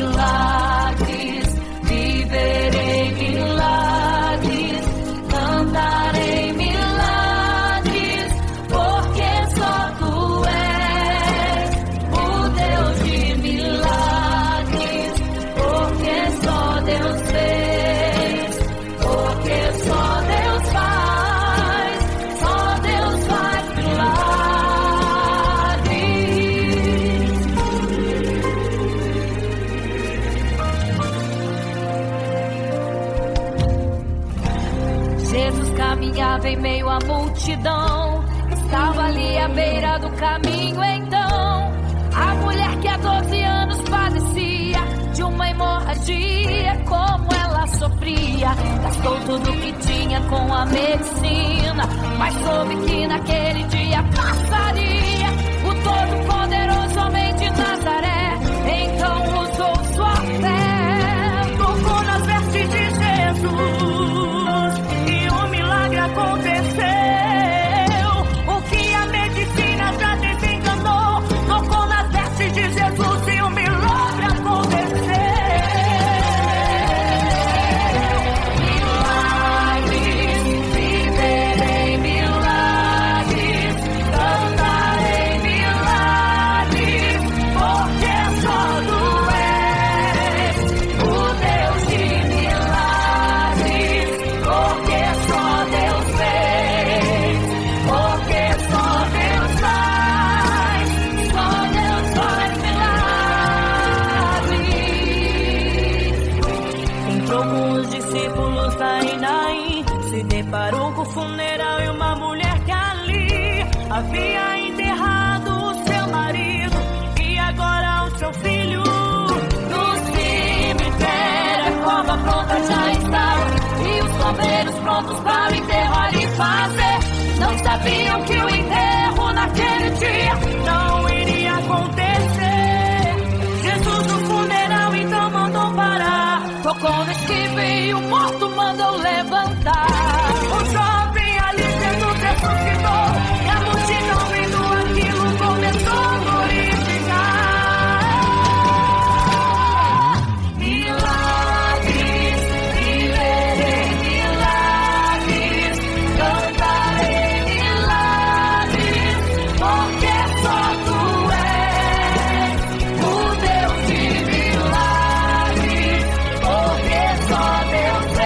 milagres, viverei milagres, cantarei milagres, porque só tu és o Deus de milagres, porque só Deus fez, porque só Deus faz milagres. Jesus caminhava em meio à multidão, estava ali à beira do caminho então. A mulher que há 12 anos padecia de uma hemorragia, como ela sofria. Gastou tudo que tinha com a medicina, mas soube que naquele dia passaria. O todo-poderoso homem de Nazaré então usou sua fé, tocou nas vestes de Jesus e um milagre aconteceu. O que a medicina já desenganou, tocou nas vestes de Jesus e um milagre aconteceu. Milagres, viverei milagres, cantarei milagres, porque só tu és o Deus de milagres, porque só Deus fez, porque só Deus faz milagres. Entrou com os discípulos lá em Naim, se deparou com o funeral e uma mulher que ali havia enterrado o seu marido e agora o seu filho. No cemitério a cova pronta já estava e os bombeiros prontos para o enterro ali fazer. Não sabiam que o enterro naquele dia não iria acontecer. Jesus no funeral então mandou parar, tocou no esquife e o morto mandou levantar. O jovem ali Jesus ressuscitou e a multidão vendo aquilo começou a glorificar. Milagres, viverei milagres, cantarei milagres, porque só tu és o Deus de milagres, porque só Deus é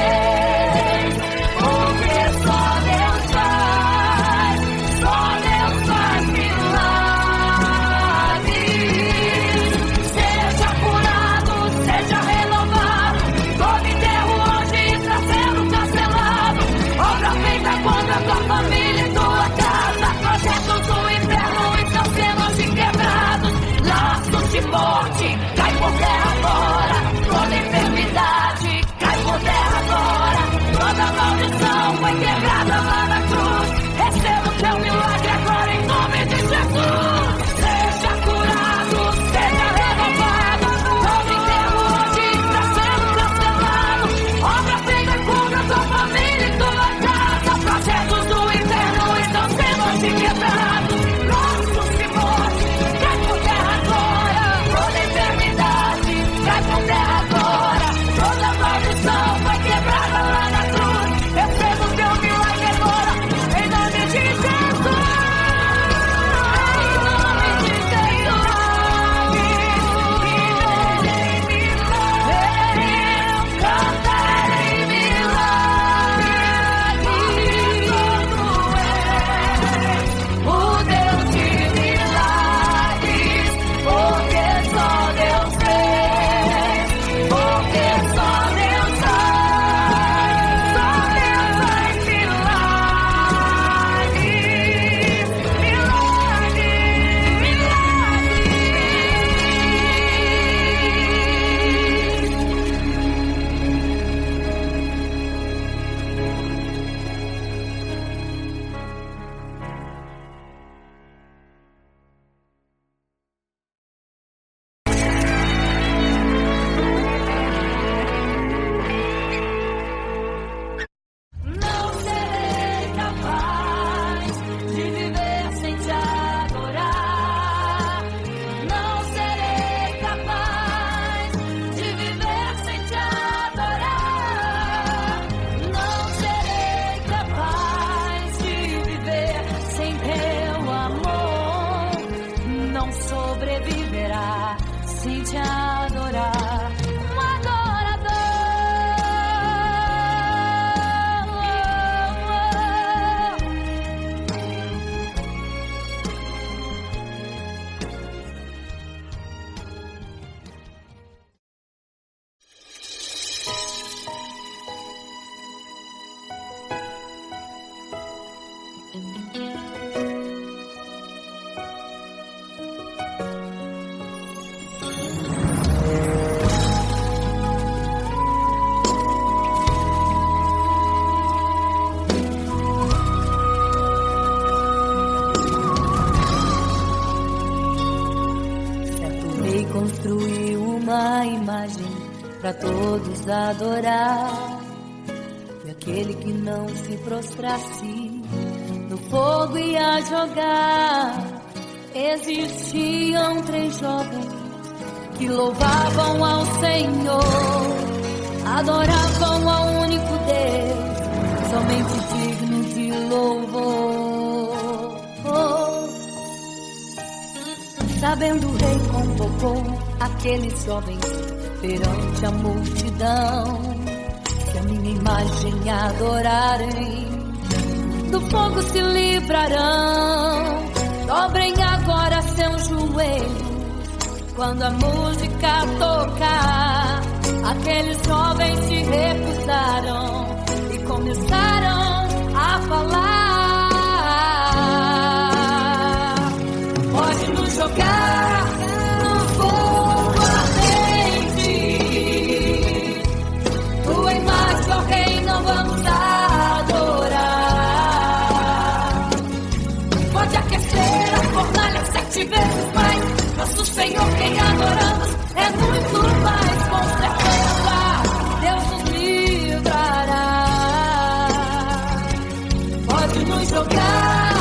imagem para todos adorar. E aquele que não se prostrasse no fogo ia jogar. Existiam 3 jovens que louvavam ao Senhor, adoravam ao único Deus, somente digno de louvor. Sabendo o rei convocou aqueles jovens perante a multidão, que a minha imagem adorarem, do fogo se livrarão. Dobrem agora seus joelhos quando a música tocar. Aqueles jovens se recusaram e começaram a falar. Pode nos jogar no fogo ardente, tua imagem, ó Rei, não vamos adorar. Pode aquecer a fornalha 7 vezes mais. Nosso Senhor, quem adoramos, é muito mais, com certeza Deus nos livrará. Pode nos jogar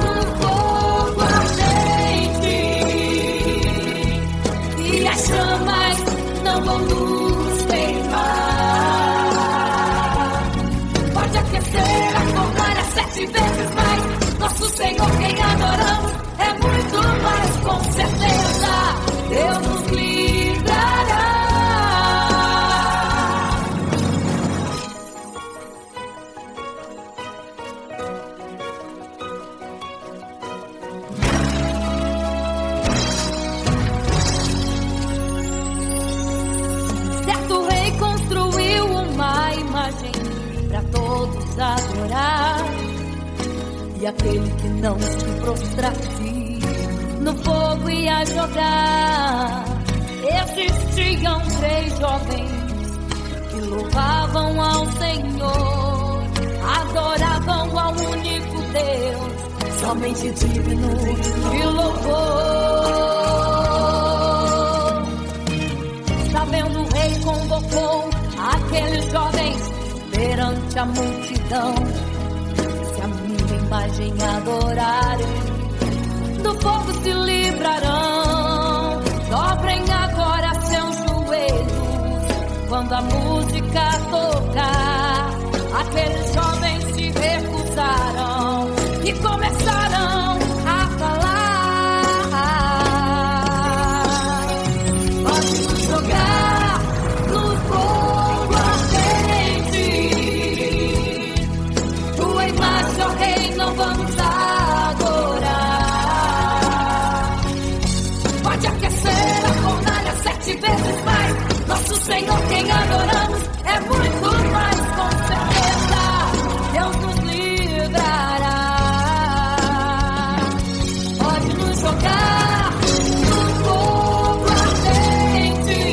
no fogo ardente, e as chamas não vão nos queimar. Pode aquecer a fornalha 7 vezes mais. Nosso Senhor, quem adoramos, é muito mais, com certeza Deus nos livrará. Certo rei construiu uma imagem para todos adorar, e aquele que não se prostrasse no fogo ia jogar. Existiam 3 jovens que louvavam ao Senhor, adoravam ao único Deus, somente digno de louvor. Sabendo o rei convocou aqueles jovens perante a multidão, se a minha imagem adorarem, do fogo se livrarão. Dobrem agora seus joelhos quando a música tocar. Aqueles jovens se recusaram e começaram a falar. Pode nos jogar no fogo ardente, tua imagem, ó Rei, não vamos adorar. Pode aquecer a fornalha 7 vezes mais. Nosso Senhor, quem adoramos, é muito mais, com certeza Deus nos livrará. Pode nos jogar no fogo ardente,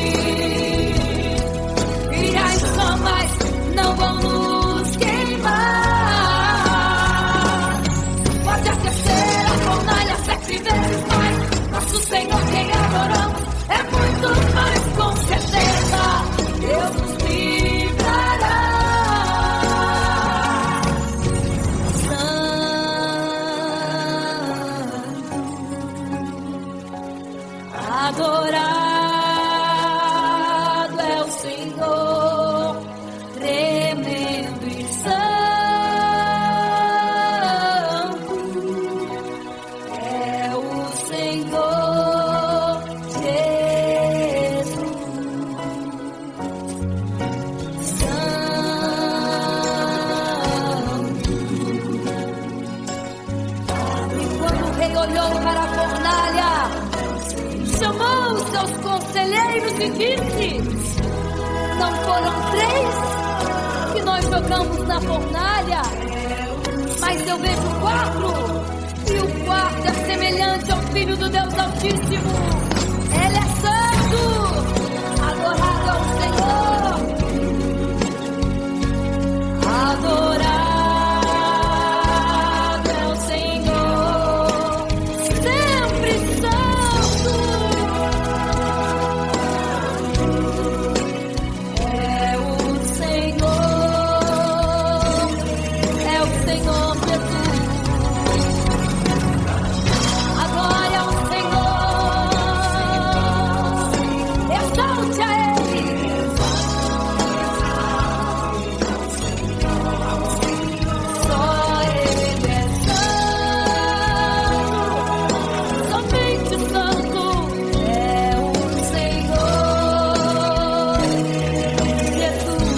e as chamas não vão nos queimar. Pode aquecer a fornalha 7 vezes mais. Nosso Senhor, quem adoramos, é muito mais, com certeza Deus nos livrará. Santo, adorado é o Senhor, tremendo e santo é o Senhor Jesus. E quando o rei olhou para a fornalha, chamou os seus conselheiros e disse: não foram 3 que nós jogamos na fornalha, mas eu vejo 4, e o 4 é semelhante ao Filho do Deus Altíssimo. Ele é santo, adorado ao Senhor, adorado é o Senhor, sempre santo. É o Senhor Jesus. A glória ao Senhor. Exalte a Ele. Só Ele é santo, somente santo. É o Senhor Jesus.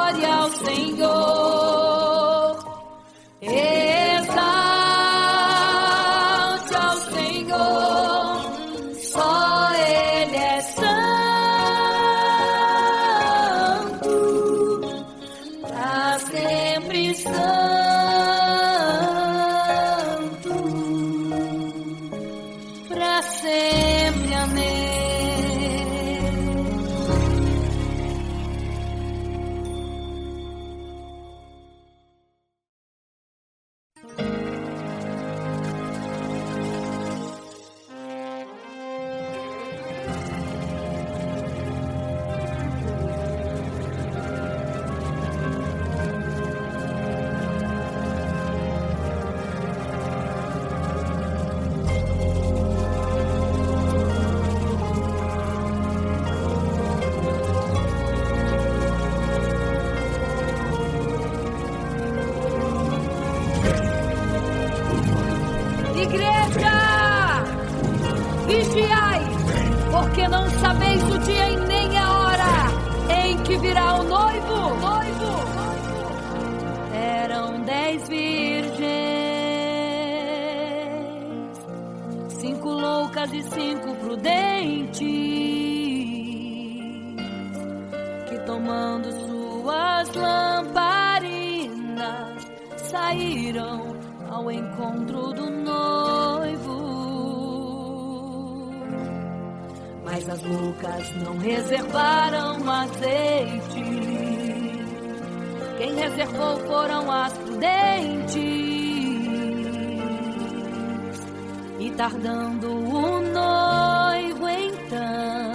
Adore ao Senhor, exalte ao Senhor, só Ele é santo, pra sempre santo, pra sempre, amém. Igreja, vigiai, porque não sabeis o dia e nem a hora em que virá o noivo. Eram 10 virgens, 5 loucas e 5 prudentes, que tomando suas lamparinas saíram ao encontro do noivo. Mas as loucas não reservaram azeite. Quem reservou foram as prudentes. E tardando o noivo então,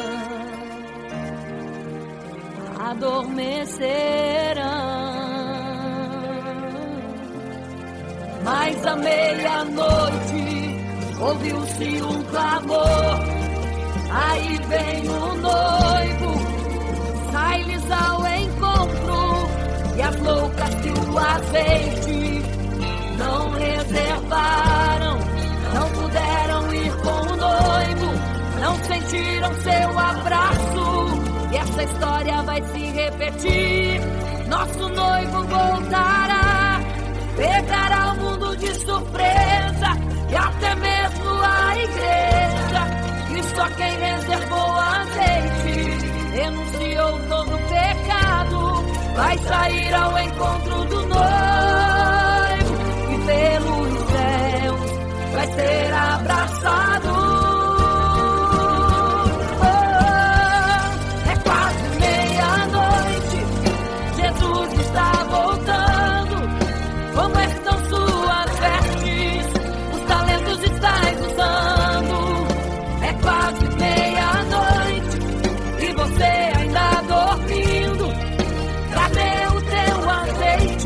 adormecerão. Mas à meia-noite ouviu-se um clamor. Aí vem o noivo, sai-lhes ao encontro. E as loucas que o azeite não reservaram, não puderam ir com o noivo, não sentiram seu abraço. E essa história vai se repetir. Nosso noivo voltará, pegará o mundo de surpresa e até mesmo a igreja. E só quem reservou azeite, renunciou todo pecado, vai sair ao encontro do noivo e pelos céus vai ser abraçado. É quase meia-noite, Jesus está voltando. Como estão suas vestes? Os talentos estáis usando. É quase meia-noite e você ainda dormindo. Cadê o teu azeite?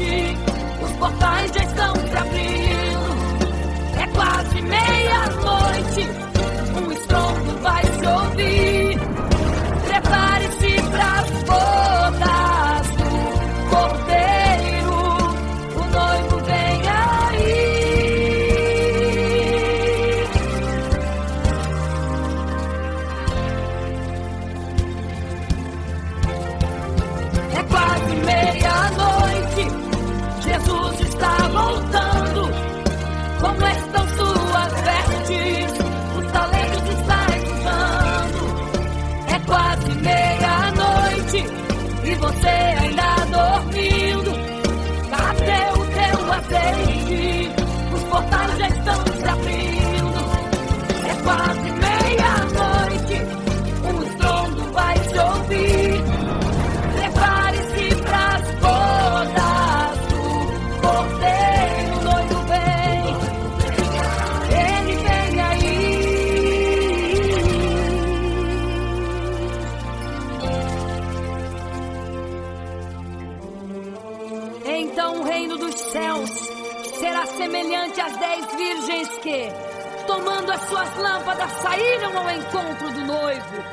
semelhante às 10 virgens que, tomando as suas lâmpadas, saíram ao encontro do noivo.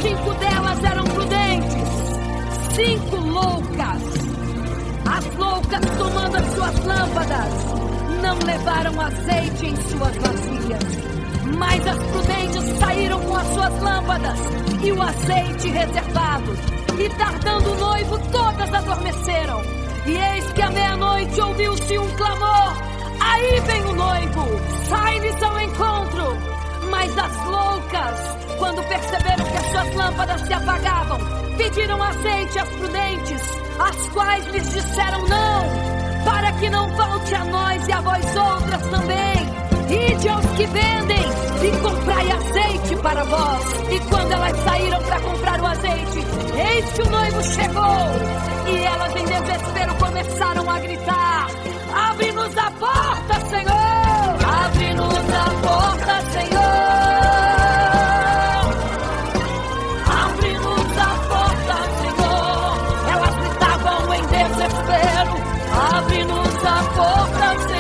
5 delas eram prudentes, 5 loucas. As loucas, tomando as suas lâmpadas, não levaram azeite em suas vasilhas. Mas as prudentes saíram com as suas lâmpadas e o azeite reservado. E tardando o noivo, todas adormeceram. E eis que à meia-noite ouviu-se um clamor: aí vem o noivo, sai-lhes ao encontro. Mas as loucas, quando perceberam que as suas lâmpadas se apagavam, pediram azeite às prudentes, as quais lhes disseram: não, para que não falte a nós e a vós outras também. Ide aos que vendem e comprai azeite para vós. E quando elas saíram para comprar o azeite, eis que o noivo chegou. E elas em desespero começaram a gritar: abre-nos a porta, Senhor! Abre-nos a porta, Senhor! Abre-nos a porta, Senhor! Elas gritavam em desespero: abre-nos a porta, Senhor!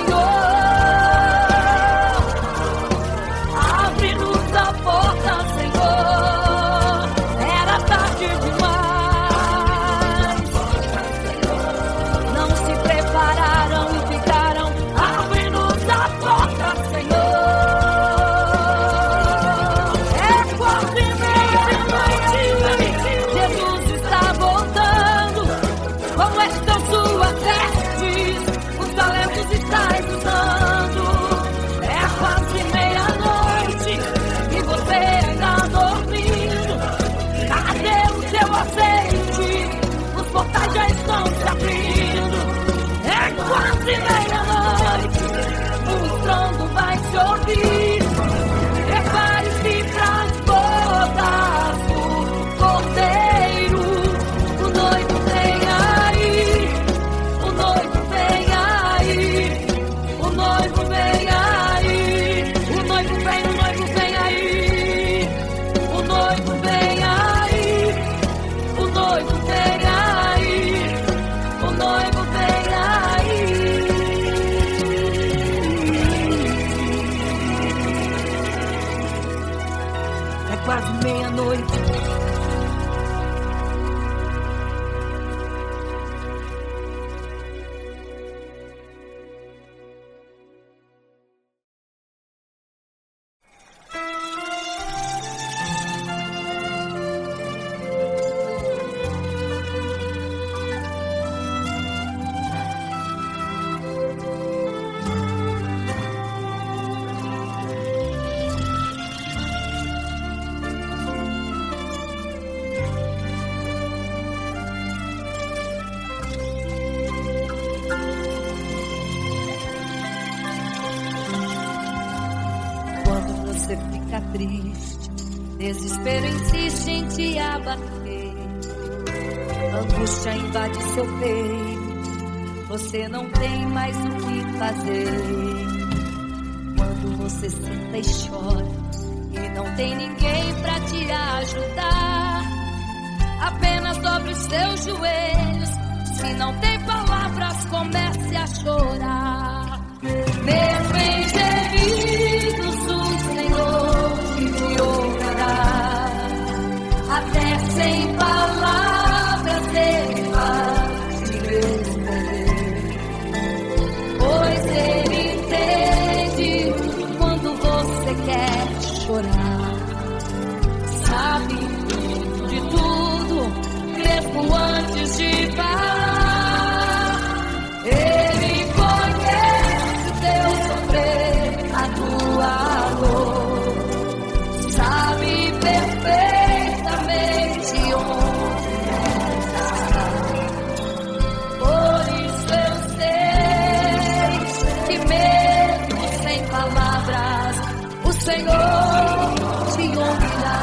Prepare-se para as bodas do Cordeiro. O noivo vem aí, o noivo vem aí, o noivo vem aí, o noivo vem, o noivo vem aí, o noivo vem aí, o noivo vem aí, o noivo vem aí. Quase meia-noite. Você fica triste, desespero insiste em te abater, angústia invade seu peito, você não tem mais o que fazer. Quando você senta e chora e não tem ninguém pra te ajudar, apenas dobre os seus joelhos, se não tem palavras comece a chorar. Mesmo em gemidos o Senhor te ouvirá, até sem palavras Ele vai te responder, pois Ele entende quando você quer chorar, sabe de tudo, mesmo antes de falar. Ele conhece teu sofrer, a tua dor, sabe perfeitamente onde estás. Por isso eu sei que mesmo sem palavras o Senhor te ouvirá.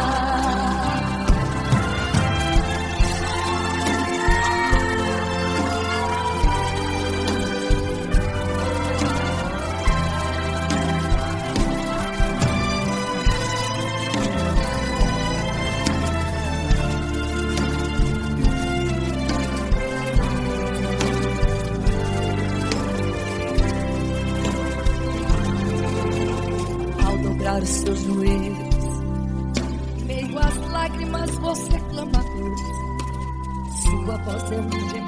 os seus joelhos, em meio às lágrimas você clama a Deus. Sua voz é um gemido,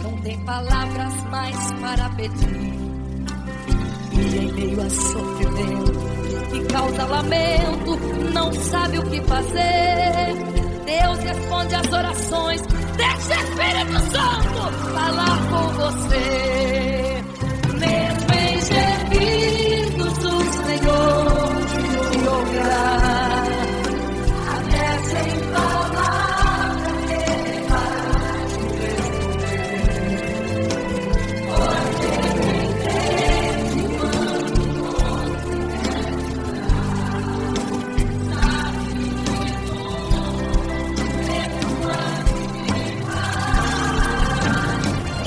não tem palavras mais para pedir. E em meio a sofrimento que causa lamento, não sabe o que fazer. Deus responde às orações. Deixa o Espírito Santo falar com você. Mesmo em gemidos o Senhor te ouvirá. Até sem palavras Ele vai te responder. Pois Ele entende quando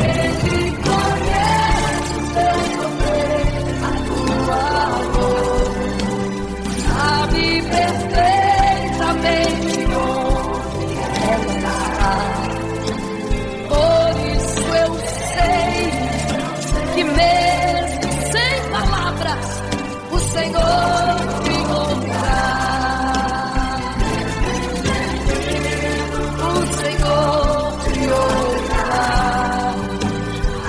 Ele conhece o seu sofrer, a tua dor, sabe perfeitamente onde ela está. Por isso eu sei que mesmo sem palavras o Senhor te ouvirá. O Senhor te ouvirá.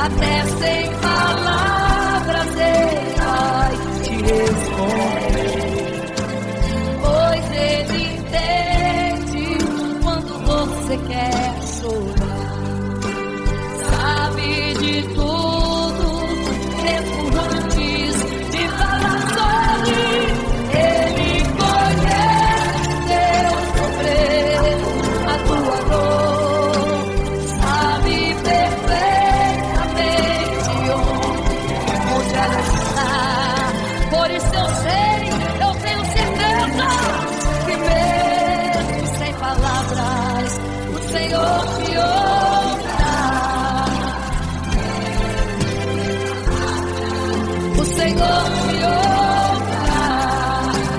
Até sem palavras Ele vai te responder. Pois Ele entende quando você quer chorar. Sabe de tudo, mesmo antes de falar sobre. Ele conhece teu sofrer, a tua dor. Sabe perfeitamente onde ela está. Por isso eu sei, eu tenho certeza que mesmo sem palavras o Senhor te ouvirá. O Senhor te ouvirá.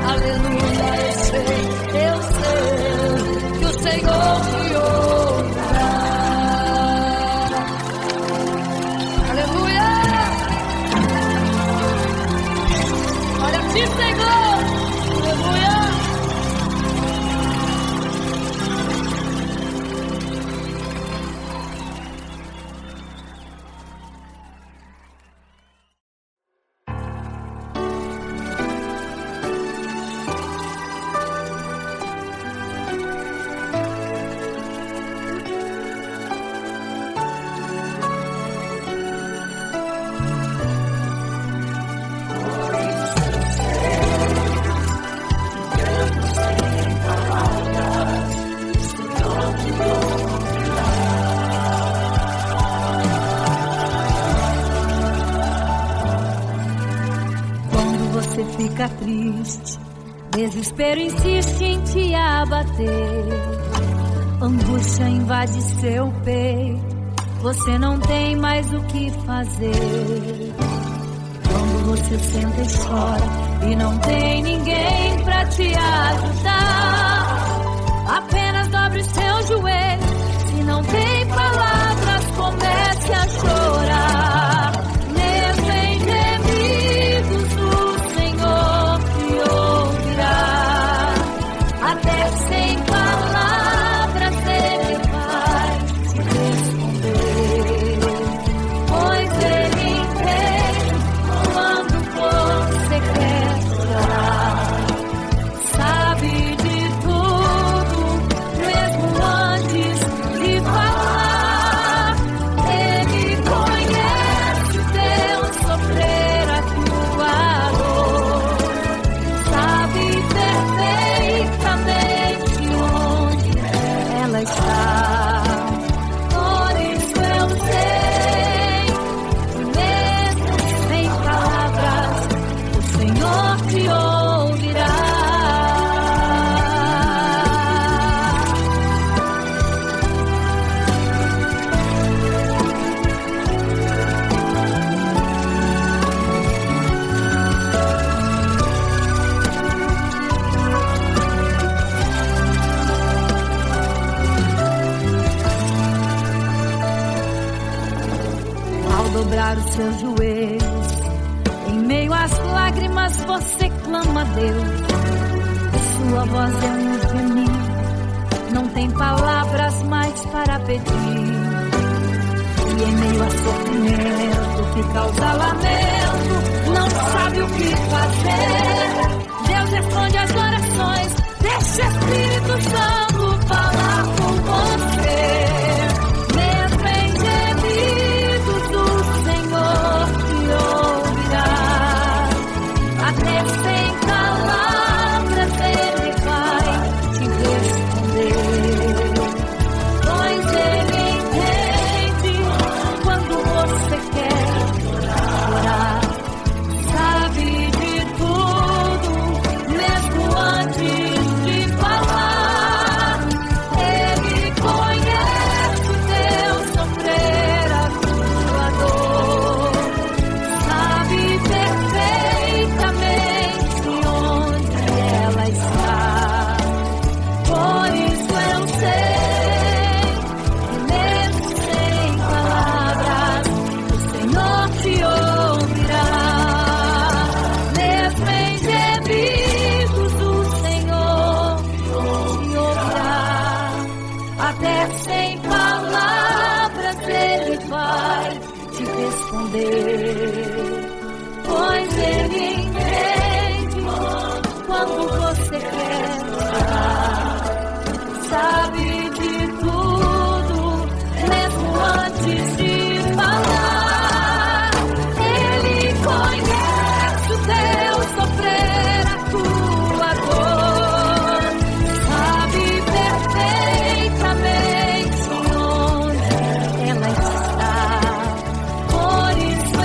Aleluia, eu sei que o Senhor te ouvirá. Aleluia. Olha aqui, Senhor. Aleluia. Fica triste, desespero insiste em te abater, angústia invade seu peito, você não tem mais o que fazer. Quando você senta e chora e não tem ninguém pra te ajudar, apenas dobre os seus joelhos. Se não tem palavras, comece a chorar. Mesmo em gemidos o Senhor te ouvirá. Até sem palavras Ele vai te responder. Pois Ele entende quando você quer chorar. Sabe de tudo, mesmo antes de falar. Ele conhece o teu sofrer, a tua dor. Sabe perfeitamente onde ela está. Por isso eu sei, mesmo sem palavras, o Senhor te ouvirá. Ao dobrar os seus joelhos, em meio às lágrimas você clama a Deus, sua voz é um gemido, não tem palavras mais para pedir. E em meio a sofrimento que causa lamento, não sabe o que fazer. Deus responde às orações, deixa o Espírito Santo falar com você. Mesmo em gemidos, o Senhor te ouvirá. Até sem palavras Ele vai te responder. Pois Ele entende quando você quer orar. Sabe de tudo, mesmo antes de falar. Ele conhece o teu sofrer, a tua dor. Sabe perfeitamente onde ela está. Por isso eu sei que mesmo sem palavras, o Senhor te ouvirá. Mesmo em gemidos, o Senhor te ouvirá. Até sem palavras Ele vai te responder. Pois Ele entende quando você quer orar. Sabe de tudo, mesmo antes de falar. Ele conhece o teu sofrer, a tua dor. Sabe perfeitamente onde ela está. Por isso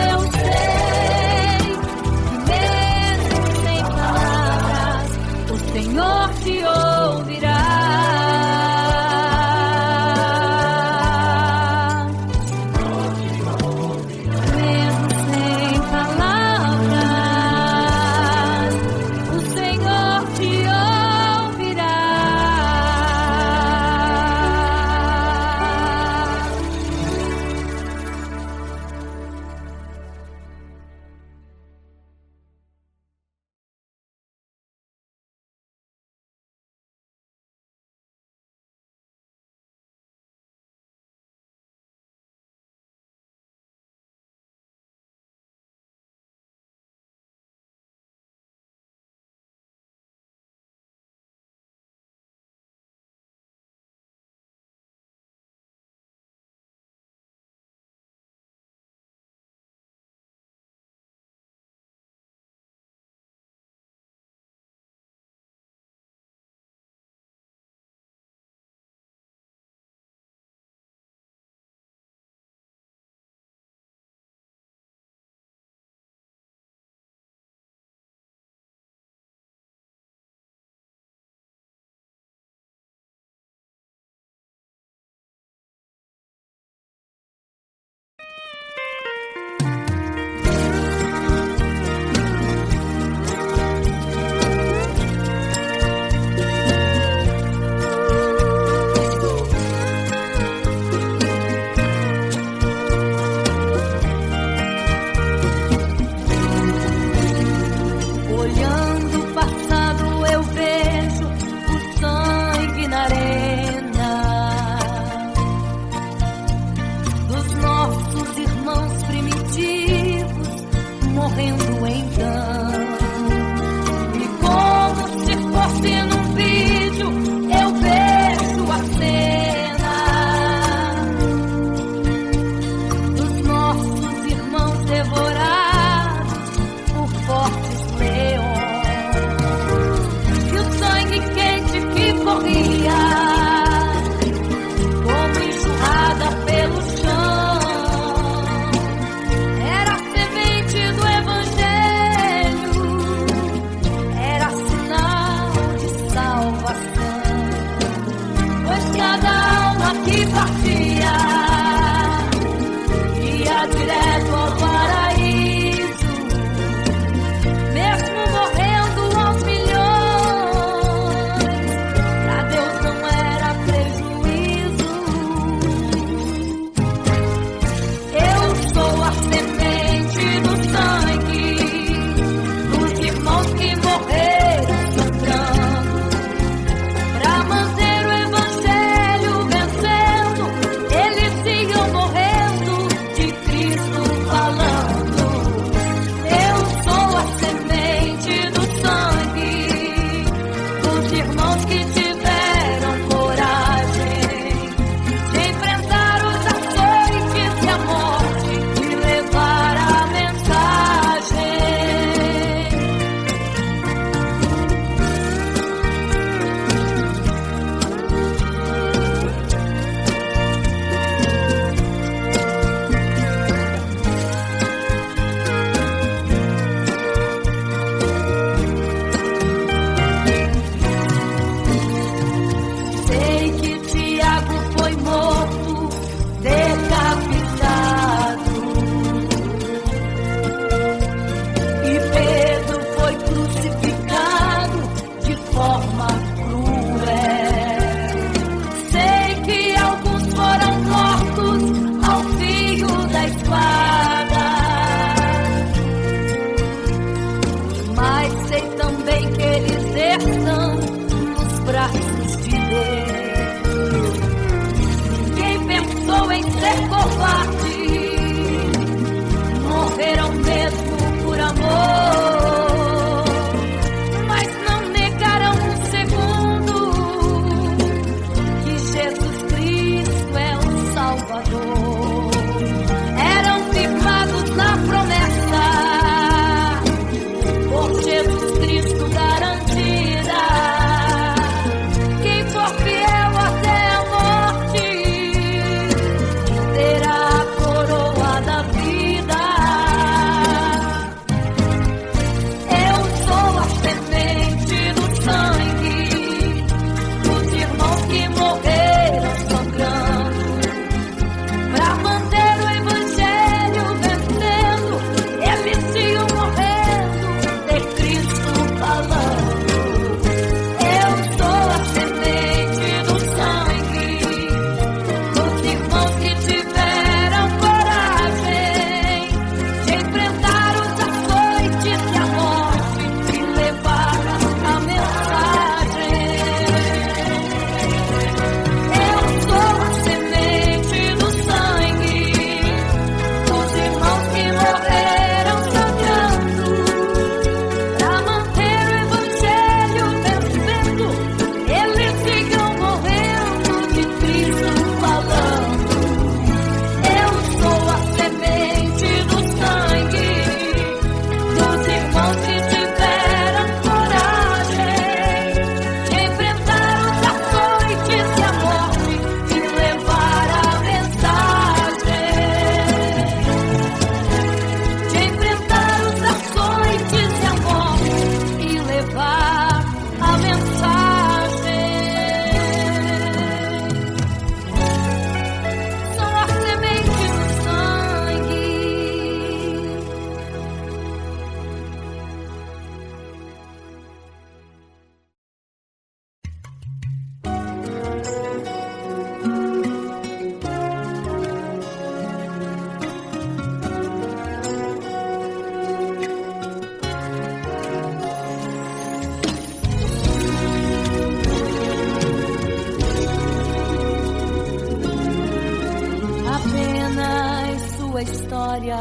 história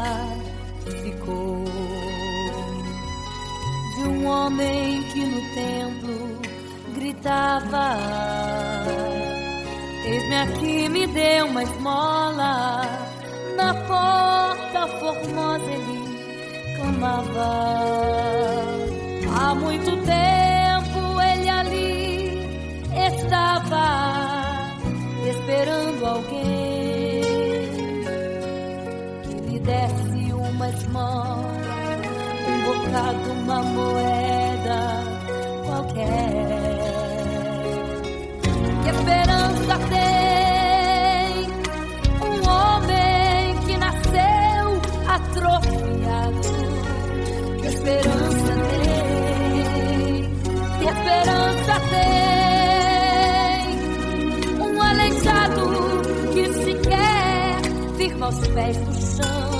ficou de um homem que no templo gritava: eis-me aqui, me dê uma esmola. Na porta formosa ele clamava. Há muito tempo ele ali estava esperando alguém que lhe desse uma esmola, um bocado, uma moeda qualquer. Que esperança tem um homem que nasceu atrofiado? Que esperança tem? Que esperança tem um aleijado que sequer firma os pés no chão?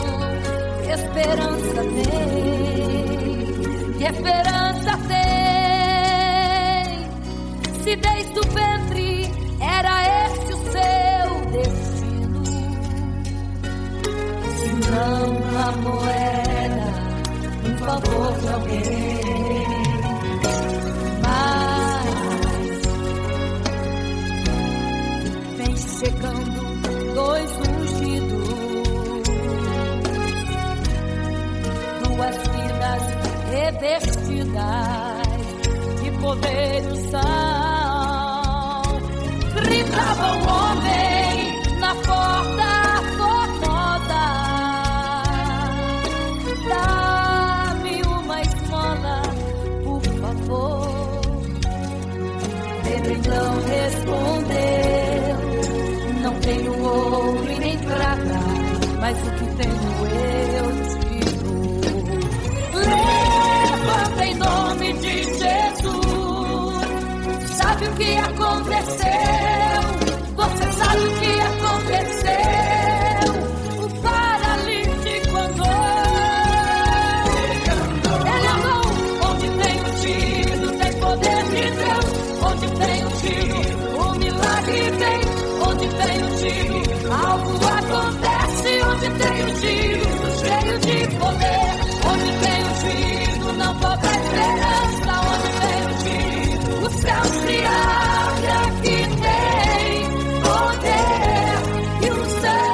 Que esperança tem? Que esperança tem? Se desde o ventre era esse o seu destino, se não a moeda, um favor de alguém. Mas vem chegando dois ungidos, duas vidas revestidas de poder e unção. Gritava um homem na porta formosa: dá-me uma esmola, por favor. Pedro então respondeu: não tenho ouro e nem prata, mas o que tenho eu te dou. Levanta em nome de Jesus. Sabe o que aconteceu? Você sabe o que aconteceu? O paralítico andou. Ele andou. Onde tem ungido, tem poder de Deus. Onde tem ungido, o milagre vem. Onde tem ungido, algo acontece. Onde tem ungido, cheio de poder. Onde tem ungido, não falta esperança. Onde tem ungido, o céu se abre. Aqui tem poder e unção.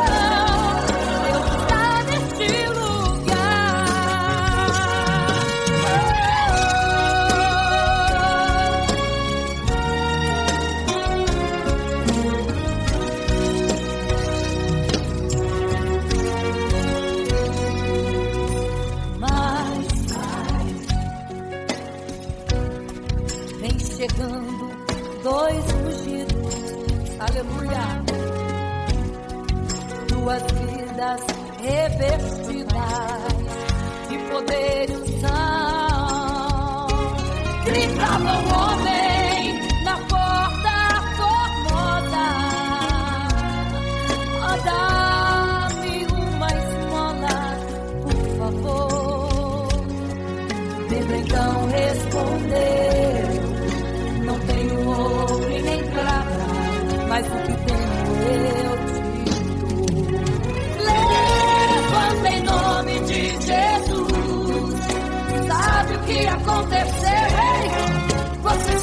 Deus está neste lugar. Mas vem chegando dois ungidos, aleluia, duas vidas revestidas de poder e unção. Gritava um homem na porta formosa: dá-me uma esmola, por favor. Pedro então respondeu: não tenho ouro e nem prata, mas o que tenho eu te dou. Levanta em nome de Jesus. Sabe o que aconteceu? Ei, você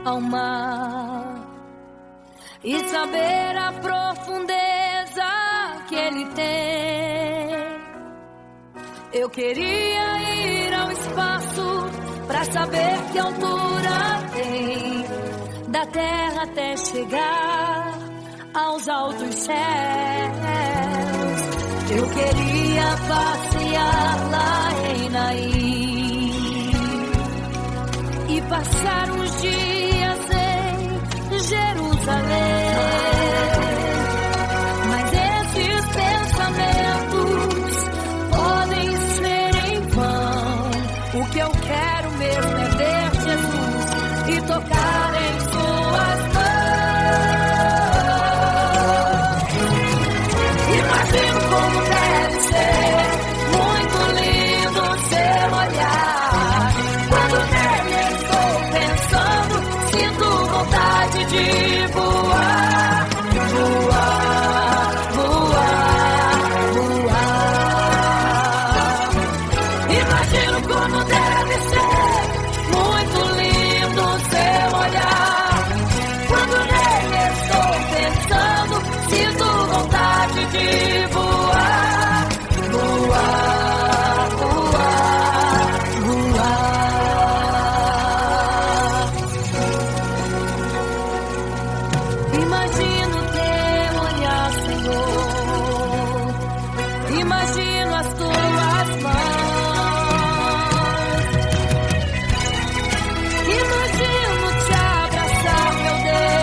ao mar e saber a profundeza que ele tem. Eu queria ir ao espaço pra saber que altura tem, da terra até chegar aos altos céus. Eu queria passear lá em Naim e passar uns dias em Jerusalém. Mas esses pensamentos podem ser em vão. O que eu quero mesmo é ver Jesus e tocar em suas mãos. Imagino como deve ser muito lindo seu olhar. Quando nele estou pensando, sinto vontade de voar, voar, voar, voar. Imagino como deve ser muito lindo seu olhar. Quando nele estou pensando, sinto vontade de voar, voar, voar, voar. Imagino teu olhar, Senhor. Imagino as tuas mãos. Imagino te abraçar, meu Deus.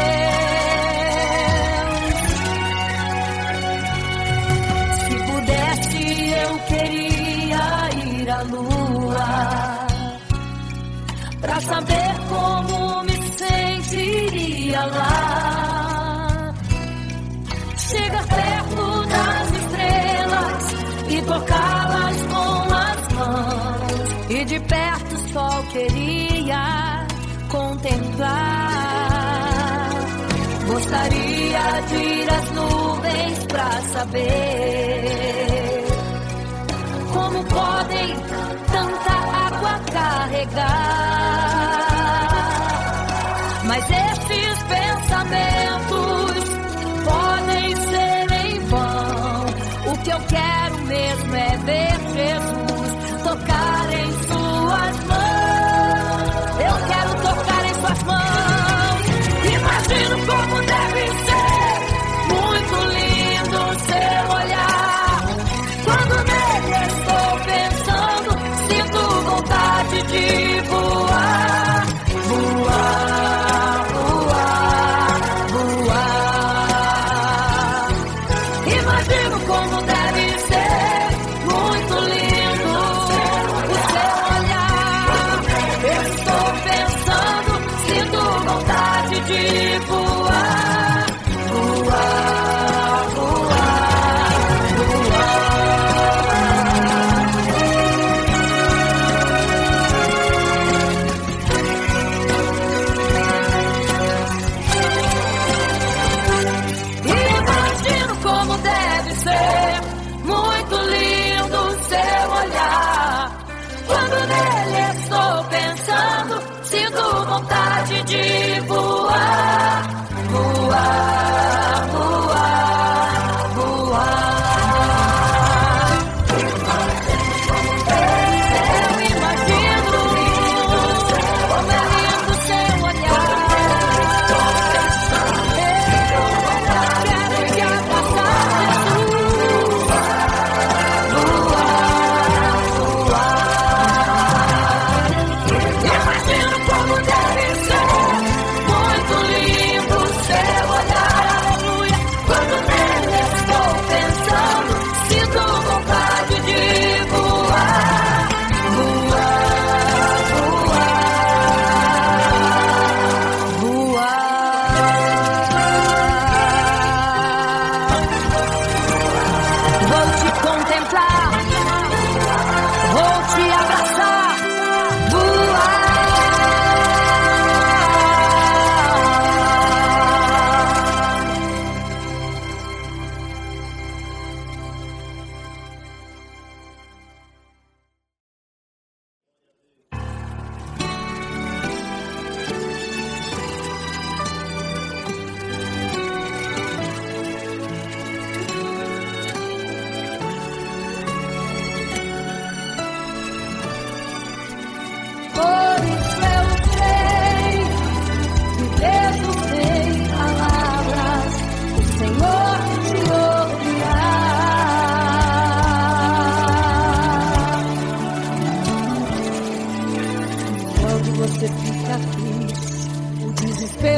Se pudesse, eu queria ir à lua pra saber como me sentiria lá. Chegar perto das estrelas e tocá-las com as mãos. E de perto só queria contemplar. Gostaria de ir às nuvens pra saber como podem tanta água carregar. Mas esses pensamentos podem ser em vão. O que eu quero mesmo é ver Jesus tocar em suas mãos. Eu quero tocar em suas mãos. Imagino como deve ser muito lindo seu olhar. Quando nele estou pensando, sinto vontade de voar, voar, voar, voar.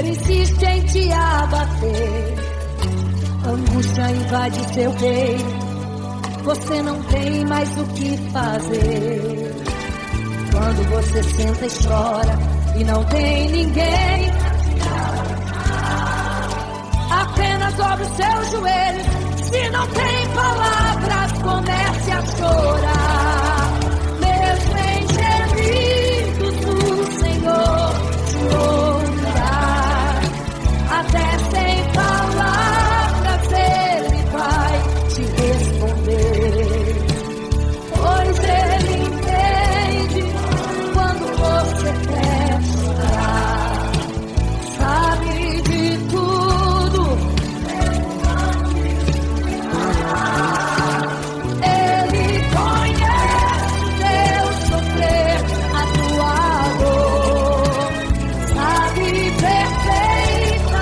Ele insiste em te abater. Angústia invade seu peito. Você não tem mais o que fazer. Quando você senta e chora e não tem ninguém, apenas dobre os seus joelhos. Se não tem palavras, comece a chorar. Mesmo em gemidos, o Senhor te ouvirá. Até sem palavras Ele vai te responder. Pois Ele entende quando você quer chorar. Sabe de tudo. Ele conhece o teu sofrer, a tua dor. Sabe perfeitamente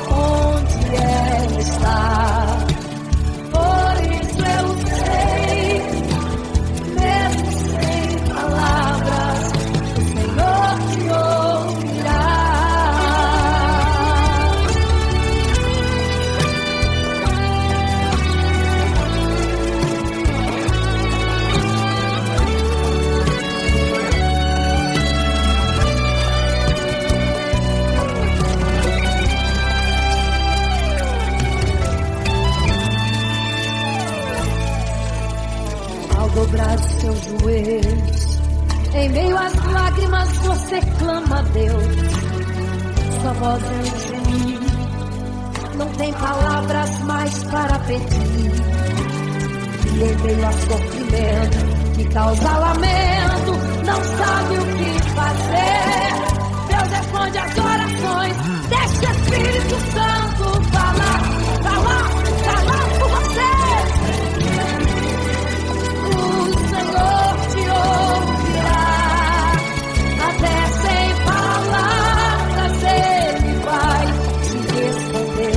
onde ela está. Por isso eu sei, mesmo sem palavras, o Senhor te ouvirá. Ao dobrar os seus joelhos, em meio às lágrimas você clama a Deus. Sua voz é um gemido, não tem palavras mais para pedir. E em meio a sofrimento que causa lamento, não sabe o que fazer. Deus responde às orações. Deixa o Espírito Santo falar por você. O Senhor te ouvirá. Até sem palavras Ele vai te responder.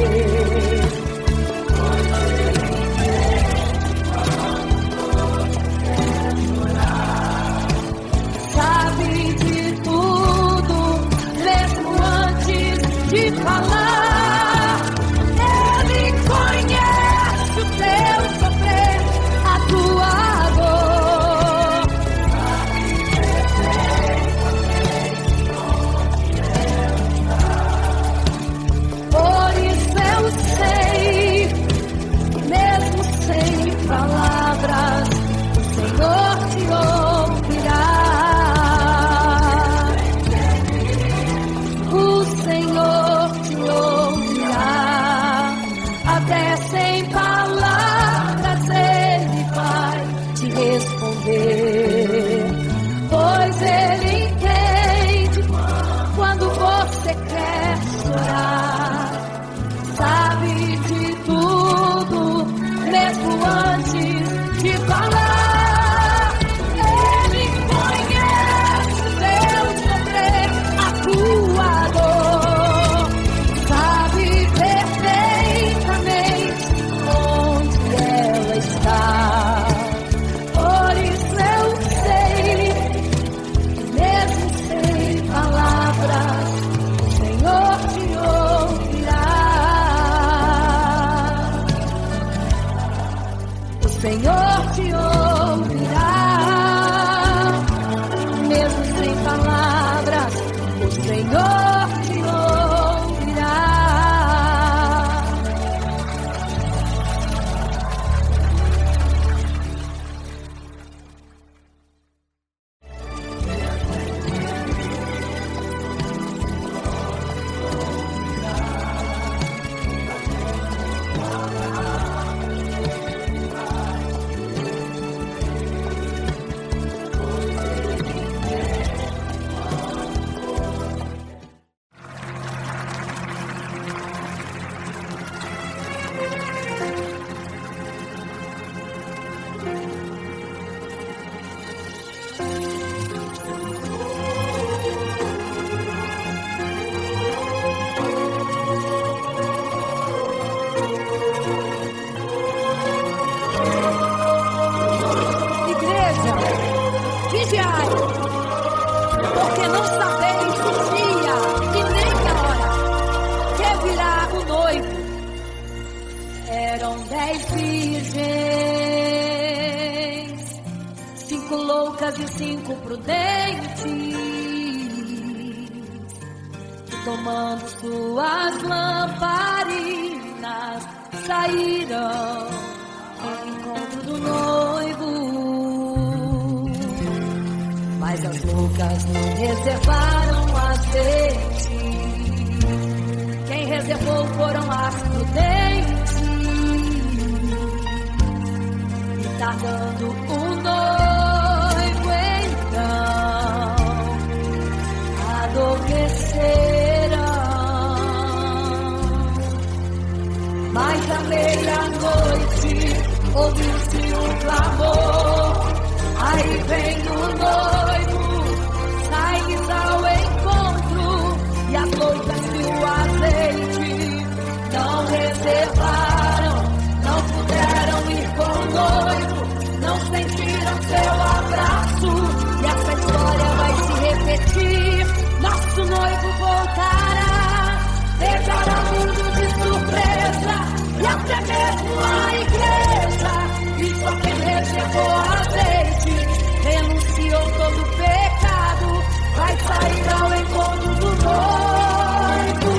Sabe de tudo, mesmo antes de falar. Ele conhece o teu sofrer, a tua dor. Por isso eu sei, mesmo sem palavras, o Senhor te ouvirá. O Senhor te ouvirá. Até sem palavras Ele vai te responder. Pois Ele entende quando você quer chorar. Sabe de tudo, mesmo antes de falar. Ele conhece o teu sofrer, a tua dor. Sabe perfeitamente onde ela está. Por isso eu sei, mesmo sem palavras, o Senhor te ouvirá. O Senhor te ouvirá. loucas e 5 prudentes, tomando suas lamparinas, saíram ao encontro do noivo. Mas as loucas não reservaram azeite. Quem reservou foram as prudentes. E tardando o noivo, então adormeceram. Mas à meia-noite ouviu-se um clamor. Aí vem o noivo, sai-lhes ao encontro, e as loucas e o azeite não reservaram, não puderam ir com o noivo, não sentiram seu abraço, e essa história vai se repetir. Nosso noivo voltará, pegará o mundo de surpresa, e até mesmo a igreja, e só quem reservou azeite renunciou todo pecado, vai sair ao encontro do noivo,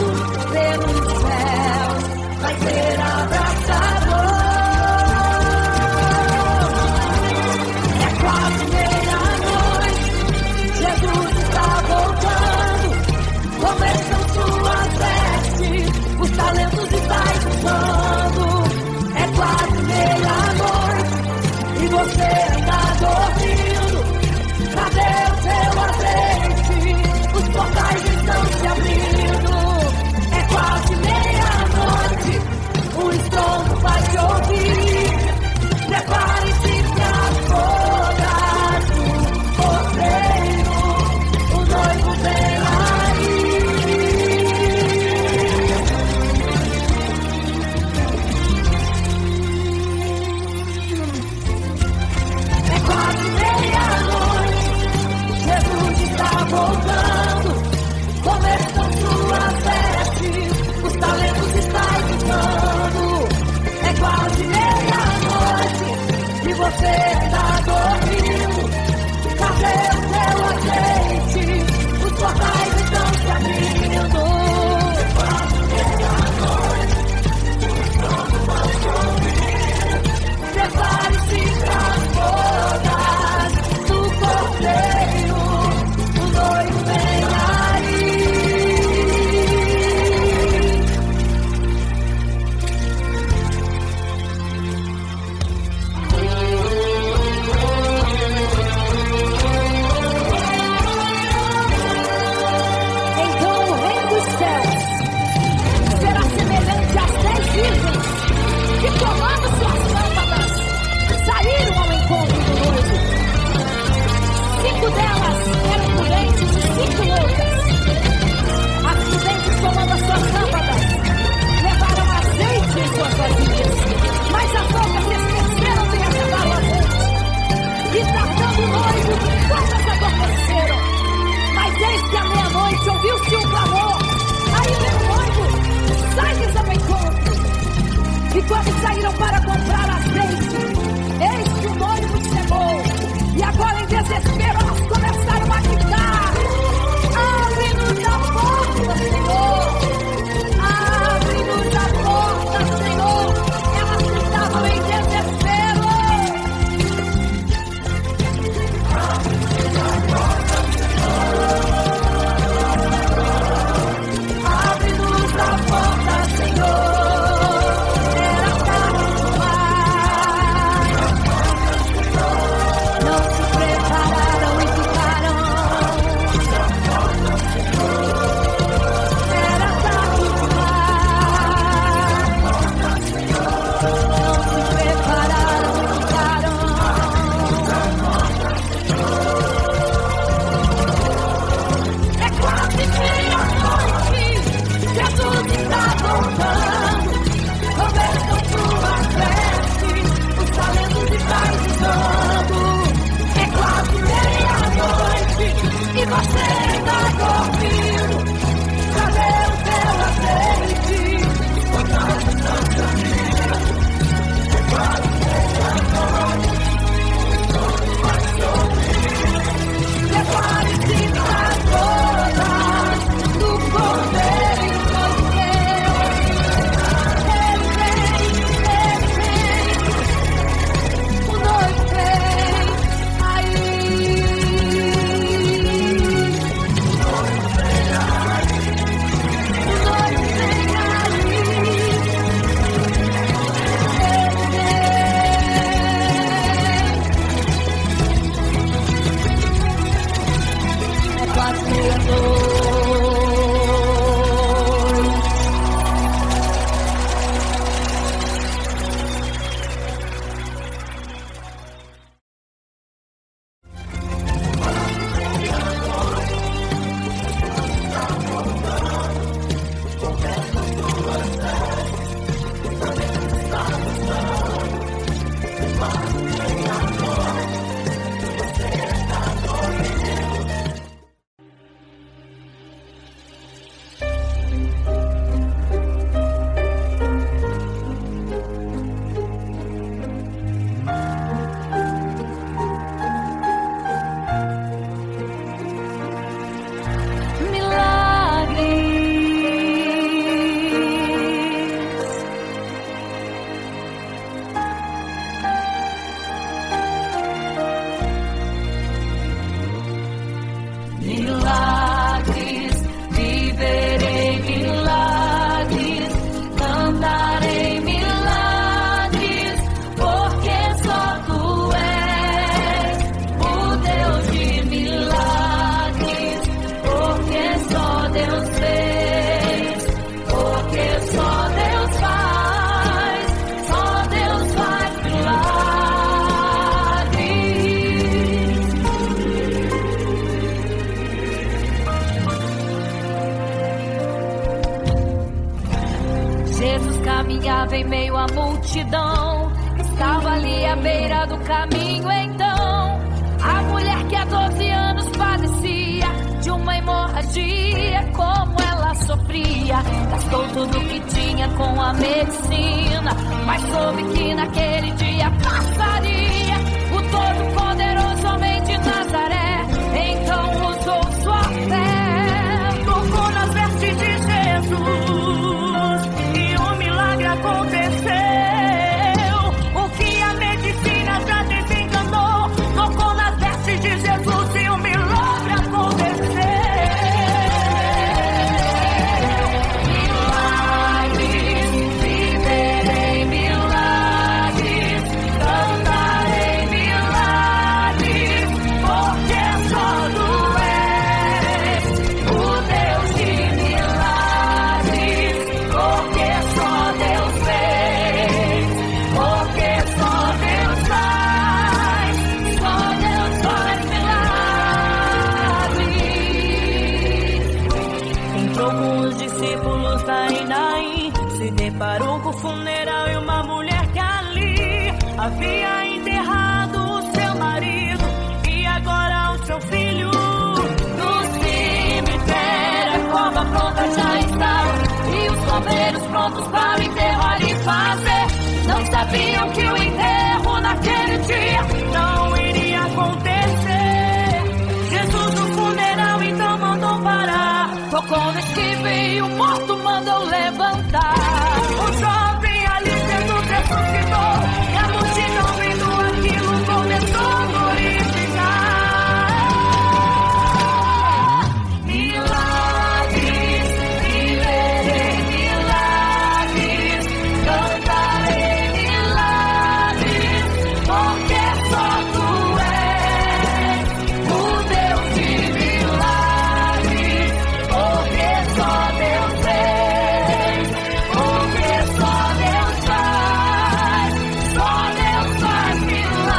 pelo céu, vai ser abraçador. É quase meia-noite, Jesus está voltando, começam suas vestes, os talentos estáis usando. É quase meia-noite e você está dormindo. Cadê o seu azeite? Os portais estão se abrindo. É quase meia-noite, o estrondo vai te ouvir. Prepare-se para as bodas do cordeiro, o noivo vem aí. É quase meia-noite, Jesus está voltando, começam suas vestes, os talentos estão usando. É quase meia-noite e você está dormindo. Cadê o seu azeite? Os portais estão se abrindo. É quase meia-noite, o estrondo vai te ouvir. Prepare-se para as bodas do cordeiro, o noivo vem aí. Então o reino dos céus será semelhante às 10 virgens que, tomando suas lâmpadas, saíram ao encontro do noivo. 5 delas eram prudentes e 5 loucas. As prudentes, tomando as suas lâmpadas, levaram azeite em suas vasilhas, mas as loucas se esqueceram de reservar o azeite. E tardando o noivo, todas adormeceram. Mas eis que à meia-noite ouviu-se um clamor. Aí vem o noivo, sai-lhes ao encontro. E quando saíram para comprar azeite, eis que o noivo chegou. E agora em desespero elas começaram a gritar: abre-nos a porta, Senhor! Abre-nos a porta, Senhor! Elas estavam em desespero. Abre-nos a porta, Senhor! Era tarde demais. andava em meio à multidão, estava ali à beira do caminho. Então, a mulher que há 12 anos padecia de uma hemorragia, como ela sofria, gastou tudo que tinha com a medicina, mas soube que naquele dia passaria o Todo-Poderoso homem de Nazaré. Então usou sua fé, tocou nas vestes de Jesus e um milagre aconteceu. O que a medicina já desenganou, tocou nas vestes de Jesus e um milagre aconteceu. Milagres, viverei milagres, cantarei milagres, porque só tu és o Deus de milagres, porque só Deus fez, porque só Deus faz milagres. Entrou com os discípulos em Naim, se deparou com o funeral e uma mulher que ali havia enterrado o seu marido e agora o seu filho. No cemitério a cova pronta já estava e os bombeiros prontos para enterrar e fazer. Não sabiam que o enterro naquele dia não iria acontecer. Jesus no funeral então mandou parar, tocou no esquife e o morto mandou levantar. O jovem ali Jesus ressuscitou e a multidão vendo aquilo começou a glorificar. Milagres, viverei milagres, cantarei milagres, porque só tu és o Deus de milagres, porque só Deus fez, porque só Deus faz milagres.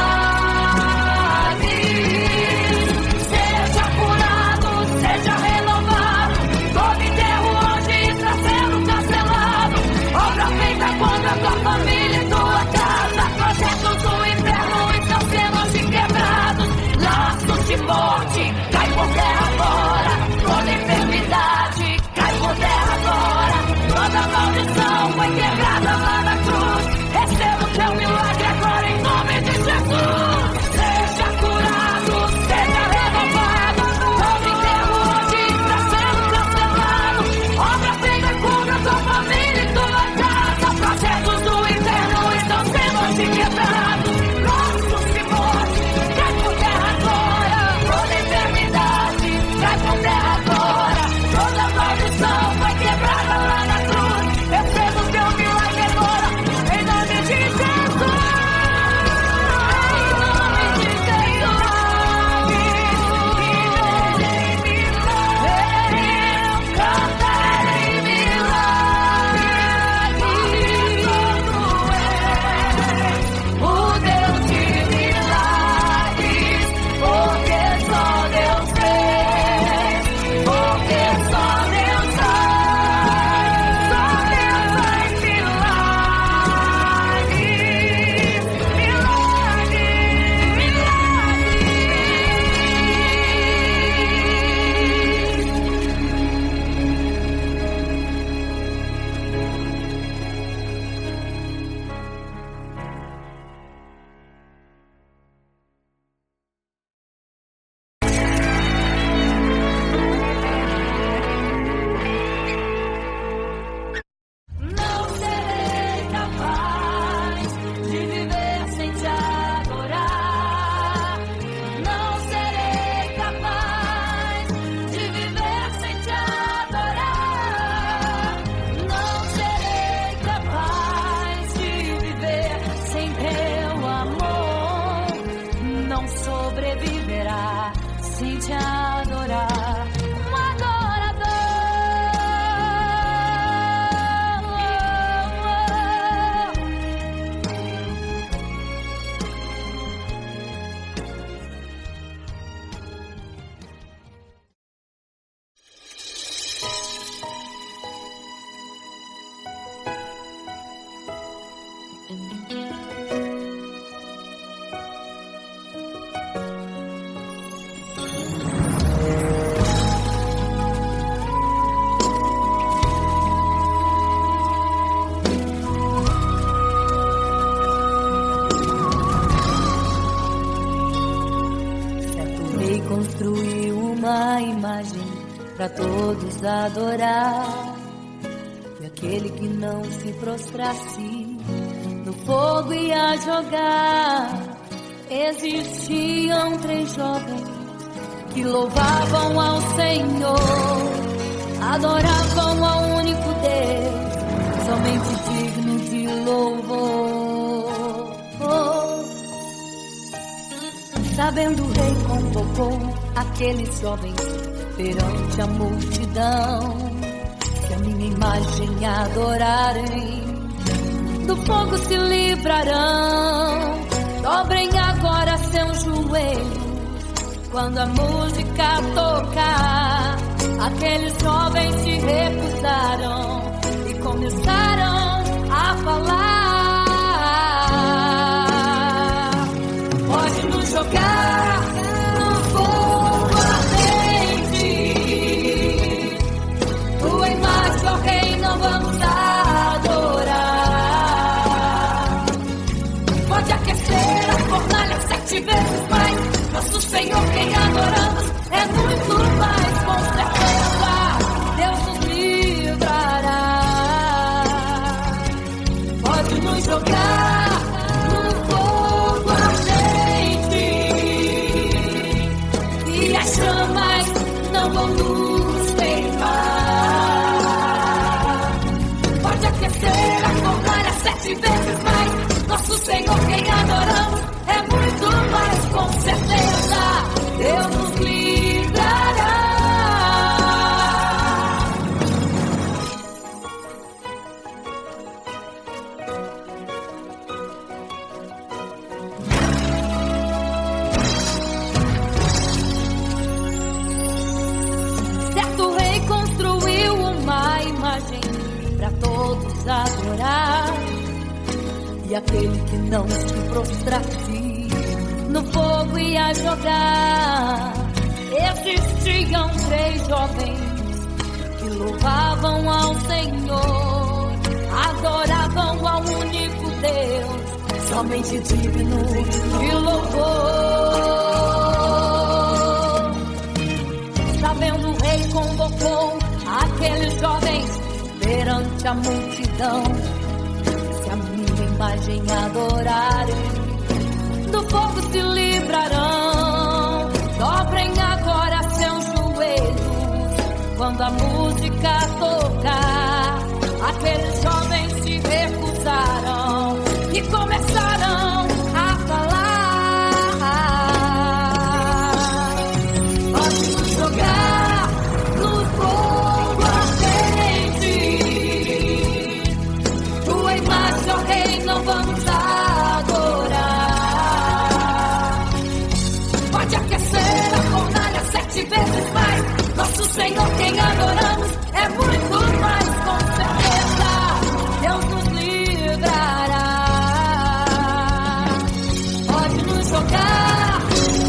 Seja curado, seja renovado, todo enterro hoje está sendo cancelado. Obra feita contra tua família e tua casa, projetos do inferno estão sendo hoje quebrados. Laços de morte, cai por terra agora, toda enfermidade, cai por terra agora, toda maldição foi quebrada lá na cruz. Receba o teu milagre agora em nome de Jesus. Seja curado, seja renovado, todo enterro hoje está sendo cancelado. Obra feita contra tua família e tua casa, projetos do inferno estão sendo hoje quebrados. Laços de morte, cai por terra agora, toda enfermidade, cai por terra agora, toda maldição foi quebrada lá na cruz. Receba o teu milagre agora, em nome de Jesus. Não serei capaz de viver sem te adorar. Não serei capaz de viver sem te adorar. Não serei capaz de viver sem teu amor. Não sobreviverá sem te adorar. Um adorador. construiu uma imagem para todos adorar. E aquele que não se prostrasse no fogo ia jogar. Existiam 3 jovens que louvavam ao Senhor, adoravam ao único Deus, somente digno de louvor. Sabendo, o rei convocou aqueles jovens perante a multidão. Se a minha imagem adorarem, do fogo se livrarão. Dobrem agora seus joelhos quando a música tocar. Aqueles jovens se recusaram e começaram a falar. Pode nos jogar no fogo ardente, tua imagem, ó Rei, não vamos adorar. Pode aquecer a fornalha 7 vezes mais, nosso Senhor quem adoramos é muito mais, com certeza Deus nos livrará. Pode nos jogar no fogo ardente e as chamas não vão nos queimar. Pode aquecer a fornalha 7 vezes mais, nosso Senhor quem adoramos é muito mais, com certeza Deus nos livrará. Certo rei construiu uma imagem para todos adorar. E aquele que não se prostrasse no fogo ia jogar. Existiam 3 jovens que louvavam ao Senhor, adoravam ao único Deus, somente digno de louvor. Sabendo, o rei convocou aqueles jovens perante a multidão. Se a minha imagem adorarem, do fogo se livrarão. Dobrem agora seus joelhos quando a música tocar. Aqueles jovens se recusaram e começaram a falar. Pode nos jogar no fogo ardente, tua imagem, ó Rei, não vamos adorar. Pode aquecer a fornalha 7 vezes mais, nosso Senhor quem adoramos é muito mais, com certeza Deus nos livrará. Pode nos jogar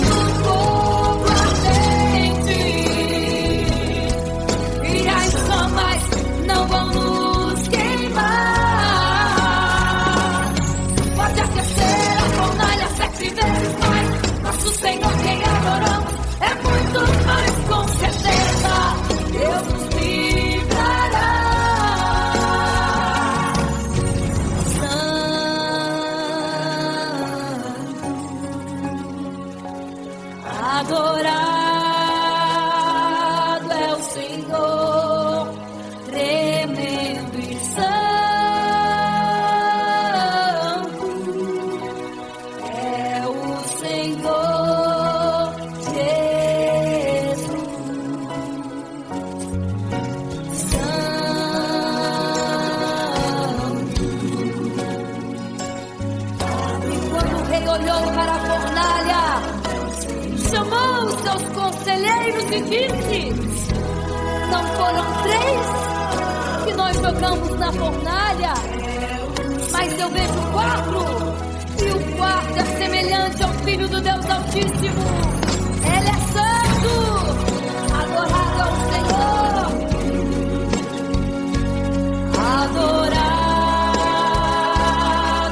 no fogo ardente e as chamas não vão nos queimar. Pode aquecer a fornalha 7 vezes mais, nosso Senhor quem adoramos é muito mais, com certeza Deus nos livrará. Adorado é o Senhor, tremendo e santo é o Senhor Jesus. Santo. E quando o rei olhou para a fornalha, chamou os seus conselheiros e disse: não foram 3 que nós jogamos na fornalha, mas eu vejo 4, e o quarto é semelhante ao Filho do Deus Altíssimo. Ele é santo, adorado ao Senhor, adorado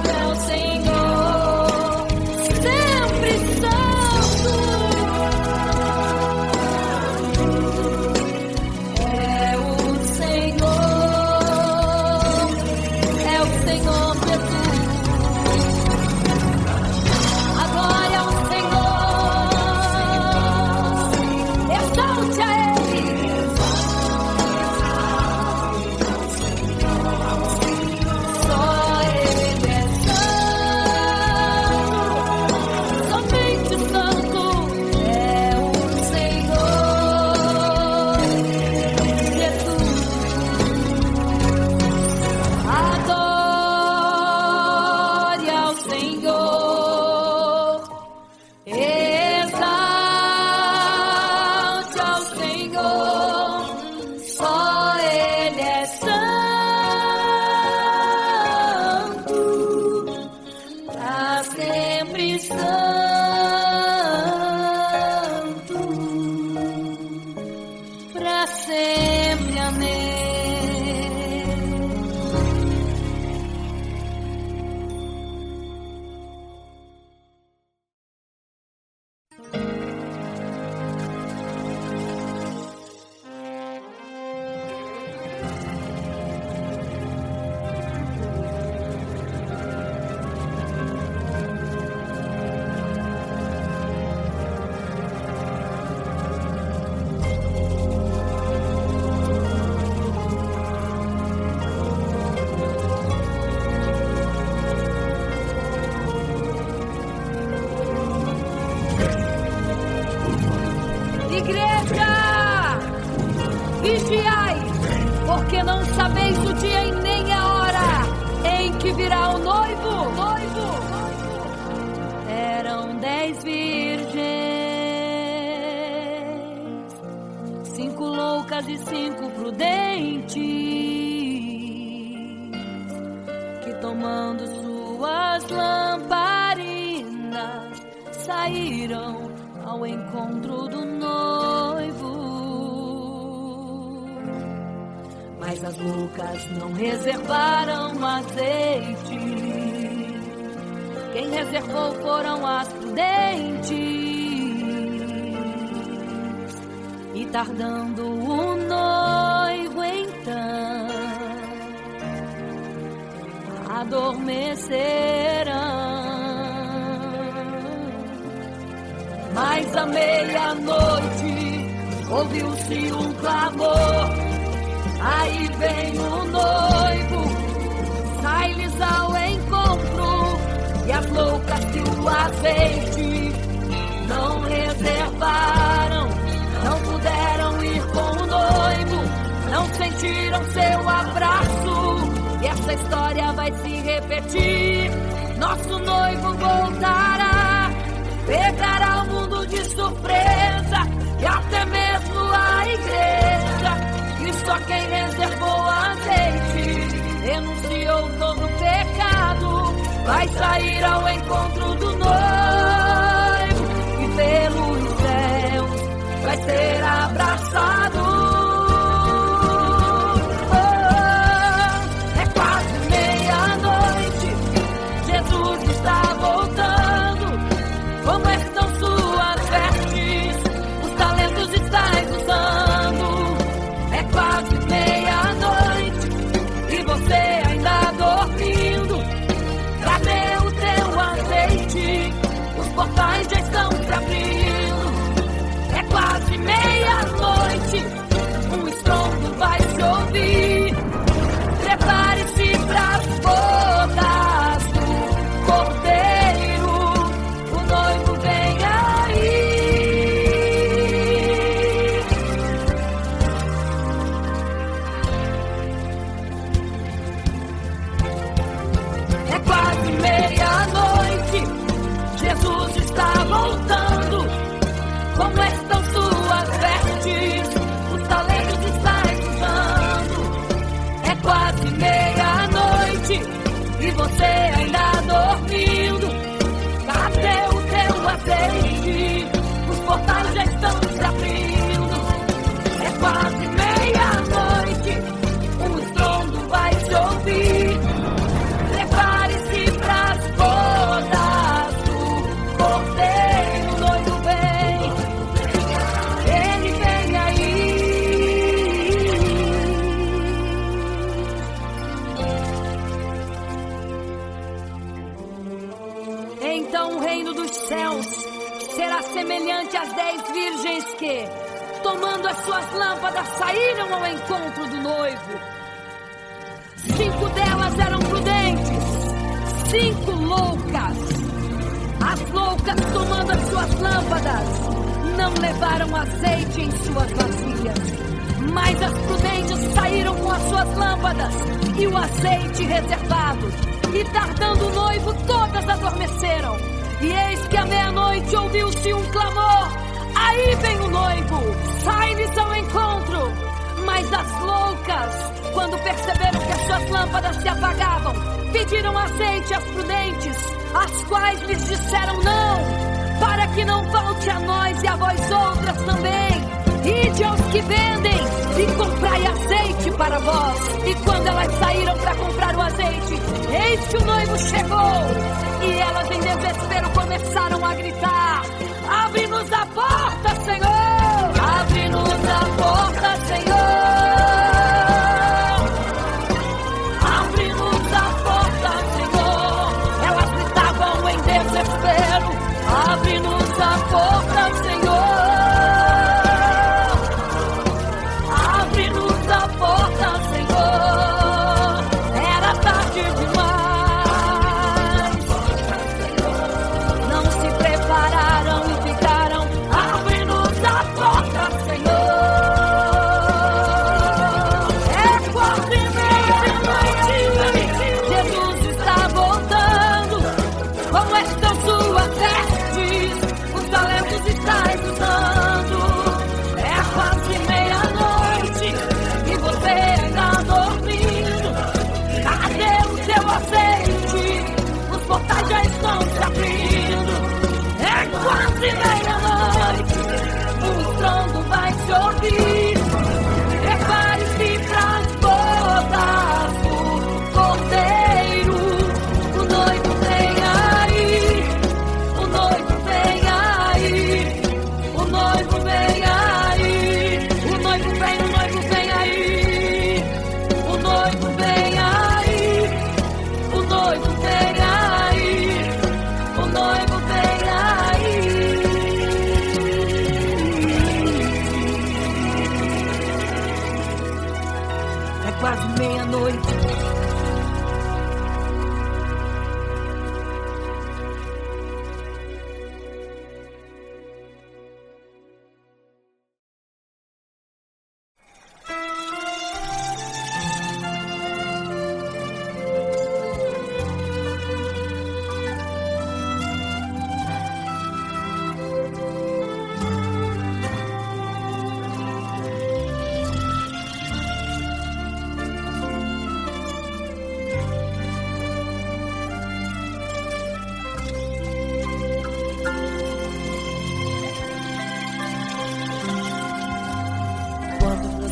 é o Senhor, sempre santo. igreja, vigiai, porque não sabeis o dia e nem a hora em que virá o noivo. Eram 10 virgens, 5 loucas e 5 prudentes, que tomando suas lamparinas saíram ao encontro do noivo. Mas as loucas não reservaram azeite. Quem reservou foram as prudentes. E tardando o noivo então, adormecerão. Mas à meia-noite ouviu-se um clamor. Aí vem o noivo, sai-lhes ao encontro. E as loucas que o azeite não reservaram, não puderam ir com o noivo, não sentiram seu abraço. E essa história vai se repetir. Nosso noivo voltará, pegará o mundo de surpresa, e até mesmo a igreja. E só quem reservou azeite, renunciou todo o pecado, vai sair ao encontro do noivo, e pelos céus vai ser abraçado. É quase meia-noite, Jesus está voltando. Como estão suas vestes? Os talentos estáis usando. É quase meia-noite e você ainda dormindo. Cadê o teu azeite? Os portais já estão se abrindo. É quase meia-noite, um estrondo vai se ouvir. Prepare-se pras bodas do Cordeiro, o noivo vem aí. É quase meia-noite, Jesus está voltando. Como estão suas vestes? Os talentos estáis usando. É quase meia-noite e você ainda dormindo. Cadê o teu azeite? Os portais já estão se abrindo. É quase meia-noite, um estrondo vai se ouvir. Prepare-se pras bodas do Cordeiro, o noivo vem. Ele vem aí. Então o reino dos céus será semelhante às 10 virgens que, tomando as suas lâmpadas, saíram ao encontro do noivo. 5 delas eram prudentes, 5 loucas. As loucas, tomando as suas lâmpadas, não levaram azeite em suas vasilhas. Mas as prudentes saíram com as suas lâmpadas e o azeite reservado. E tardando o noivo, todas adormeceram. E eis que à meia-noite ouviu-se um clamor. Aí vem o noivo, sai-lhes ao encontro. Mas as loucas, quando perceberam que as suas lâmpadas se apagavam, pediram azeite às prudentes, as quais lhes disseram não, para que não falte a nós e a vós outras também. Ide aos que vendem e comprai azeite para vós. E quando elas saíram para comprar o azeite, eis que o noivo chegou. E elas em desespero começaram a gritar: abre-nos a porta, Senhor! Abre-nos a porta, Senhor! Abre-nos a porta, Senhor! Elas gritavam em desespero: abre-nos a porta, Senhor! Abre-nos a porta, Senhor! Era tarde demais. Não se prepararam e ficaram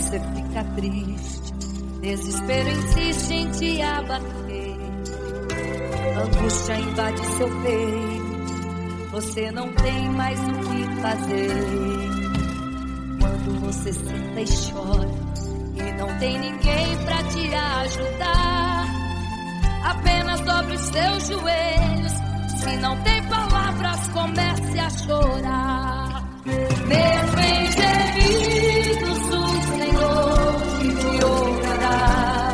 você fica triste, desespero insiste em te abater, angústia invade seu peito, você não tem mais o que fazer. Quando você senta e chora e não tem ninguém pra te ajudar, apenas dobre os seus joelhos. Se não tem palavras, comece a chorar. Mesmo em gemidos, o Senhor te ouvirá.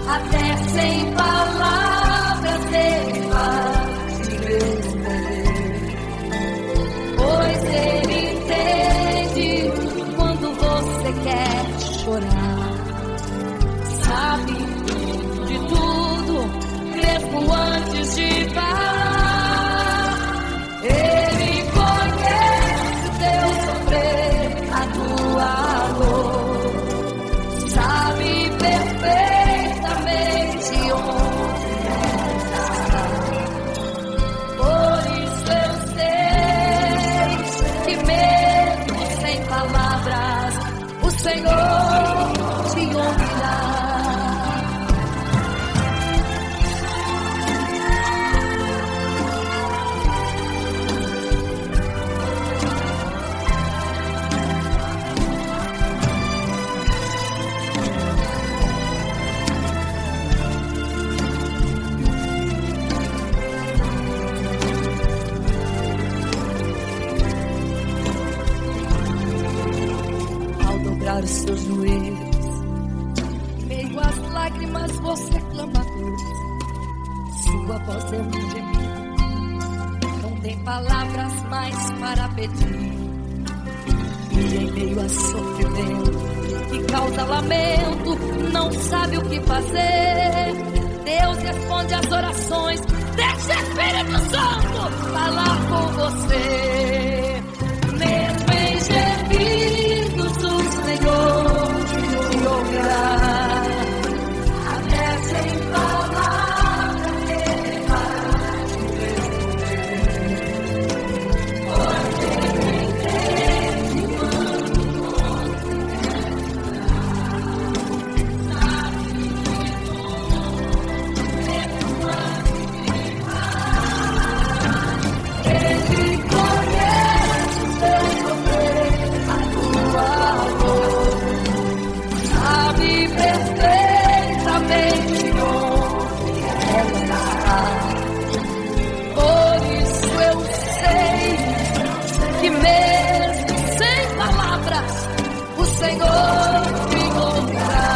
Até sem palavras Ele vai te responder, pois Ele entende quando você quer chorar. Sabe de tudo, mesmo antes de falar. Ele conhece teu sofrer, a tua dor. Sabe perfeitamente onde está. Por isso eu sei que mesmo sem palavras, o Senhor te ouvirá. Os seus joelhos, em meio às lágrimas você clama a Deus. Sua voz é um gemido, não tem palavras mais para pedir. E em meio a sofrimento que causa lamento, não sabe o que fazer. Deus responde às orações, deixa o Espírito Santo falar com você. Mesmo em gemidos, o Senhor te ouvirá. Até sem palavras Ele vai te responder, pois Ele entende quando você sabe de tudo, mesmo antes de falar. Ele conhece o teu sofrer, a tua dor. Sabe perfeitamente onde ela está. Por isso eu sei que mesmo sem palavras, o Senhor te ouvirá.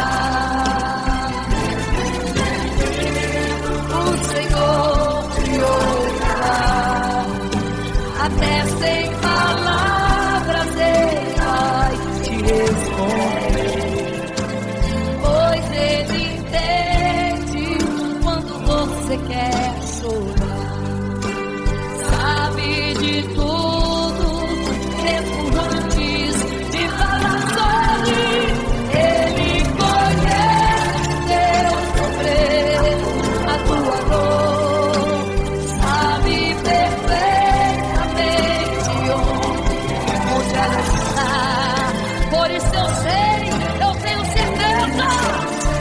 O Senhor te ouvirá. Até sem palavras Ele vai te responder, pois Ele entende quando você quer chorar. Sabe de tudo, mesmo antes de falar sobre. Ele conhece teu sofrer, a tua dor. Sabe perfeitamente onde ela está. Por isso eu sei, eu tenho certeza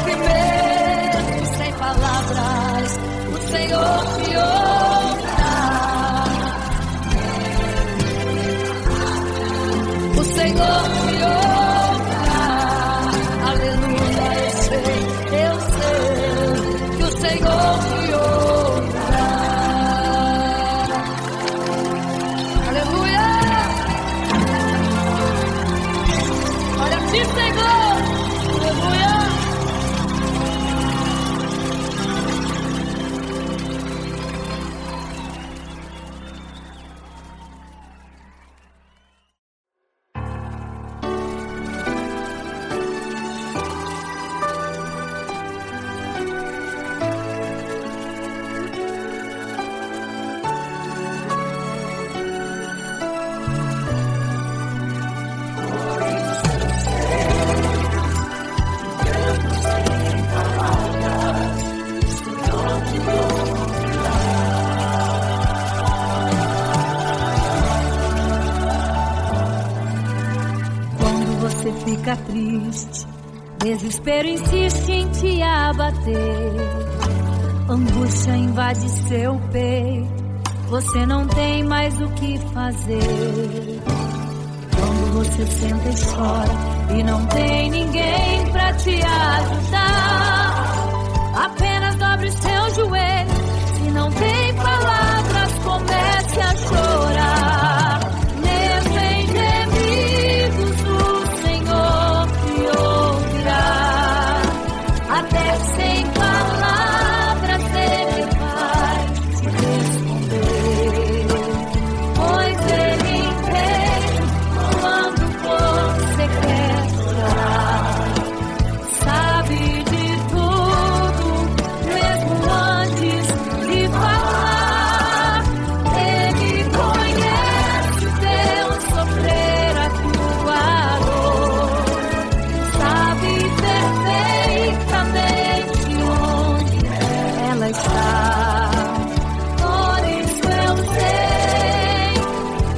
que mesmo sem palavras, o Senhor te ouvirá. O Senhor te ouvirá. Aleluia, eu sei que o Senhor te ouvirá. Aleluia. Olha a ti, Senhor. Aleluia. você fica triste, desespero insiste em te abater, angústia invade seu peito, você não tem mais o que fazer. Quando você senta e chora e não tem ninguém pra te ajudar, apenas dobre seu joelho, se não tem palavras, comece a chorar. Mesmo em gemidos o Senhor te ouvirá, até sem palavras Ele vai te responder, pois Ele entende quando você quer chorar, sabe de tudo, mesmo antes de falar. Ele conhece o teu sofrer, a tua dor, sabe perfeitamente onde ela está. Por isso eu sei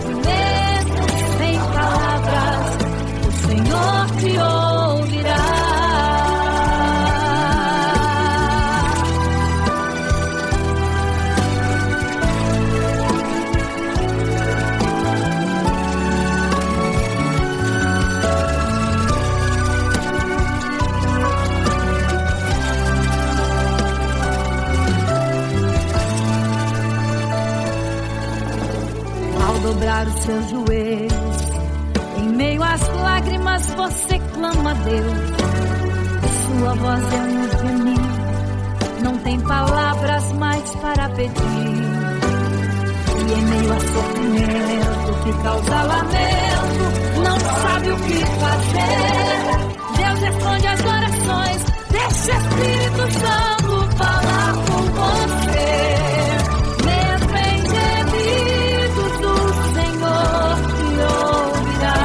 que mesmo sem palavras o Senhor te ouvirá. Ao dobrar os seus joelhos, em meio às lágrimas você clama a Deus. Sua voz é um gemido, não tem palavras mais para pedir. E em meio a sofrimento que causa lamento, não sabe o que fazer. Deus responde às orações, deixa o Espírito Santo falar com você. Mesmo em gemidos o Senhor te ouvirá,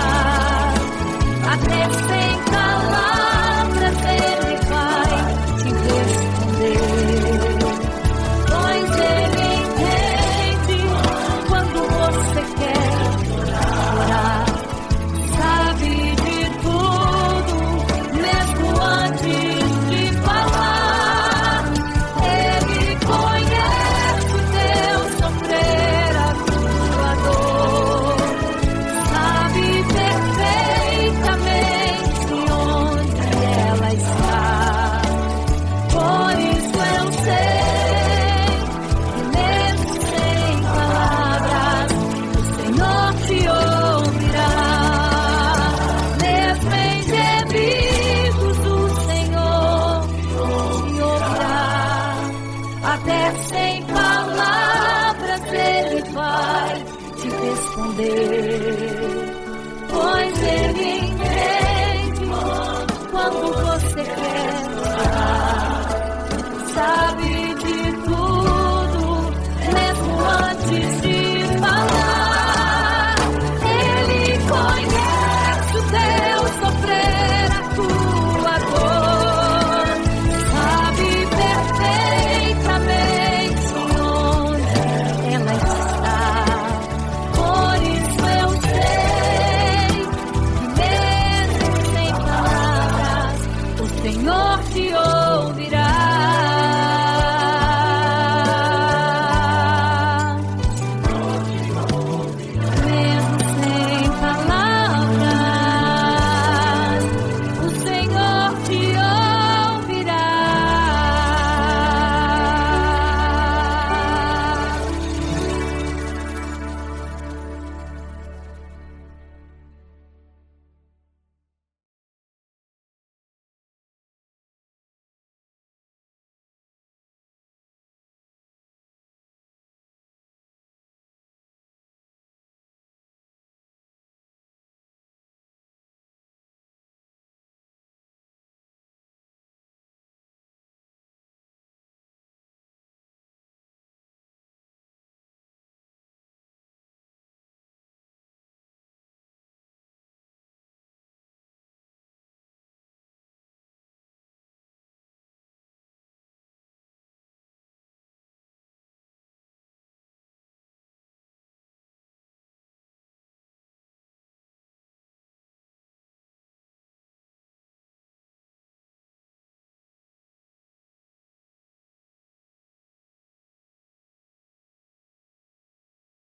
até sem palavras Ele vai te responder, pois Ele entende quando você quer chorar, sabe de tudo, mesmo antes de falar. Ele conhece o teu sofrer, a tua dor, sabe perfeitamente onde ela está. Por isso eu sei que mesmo sem palavras o Senhor te ouvirá. Mesmo em gemidos o Senhor te ouvirá, até sem palavras Ele vai te responder.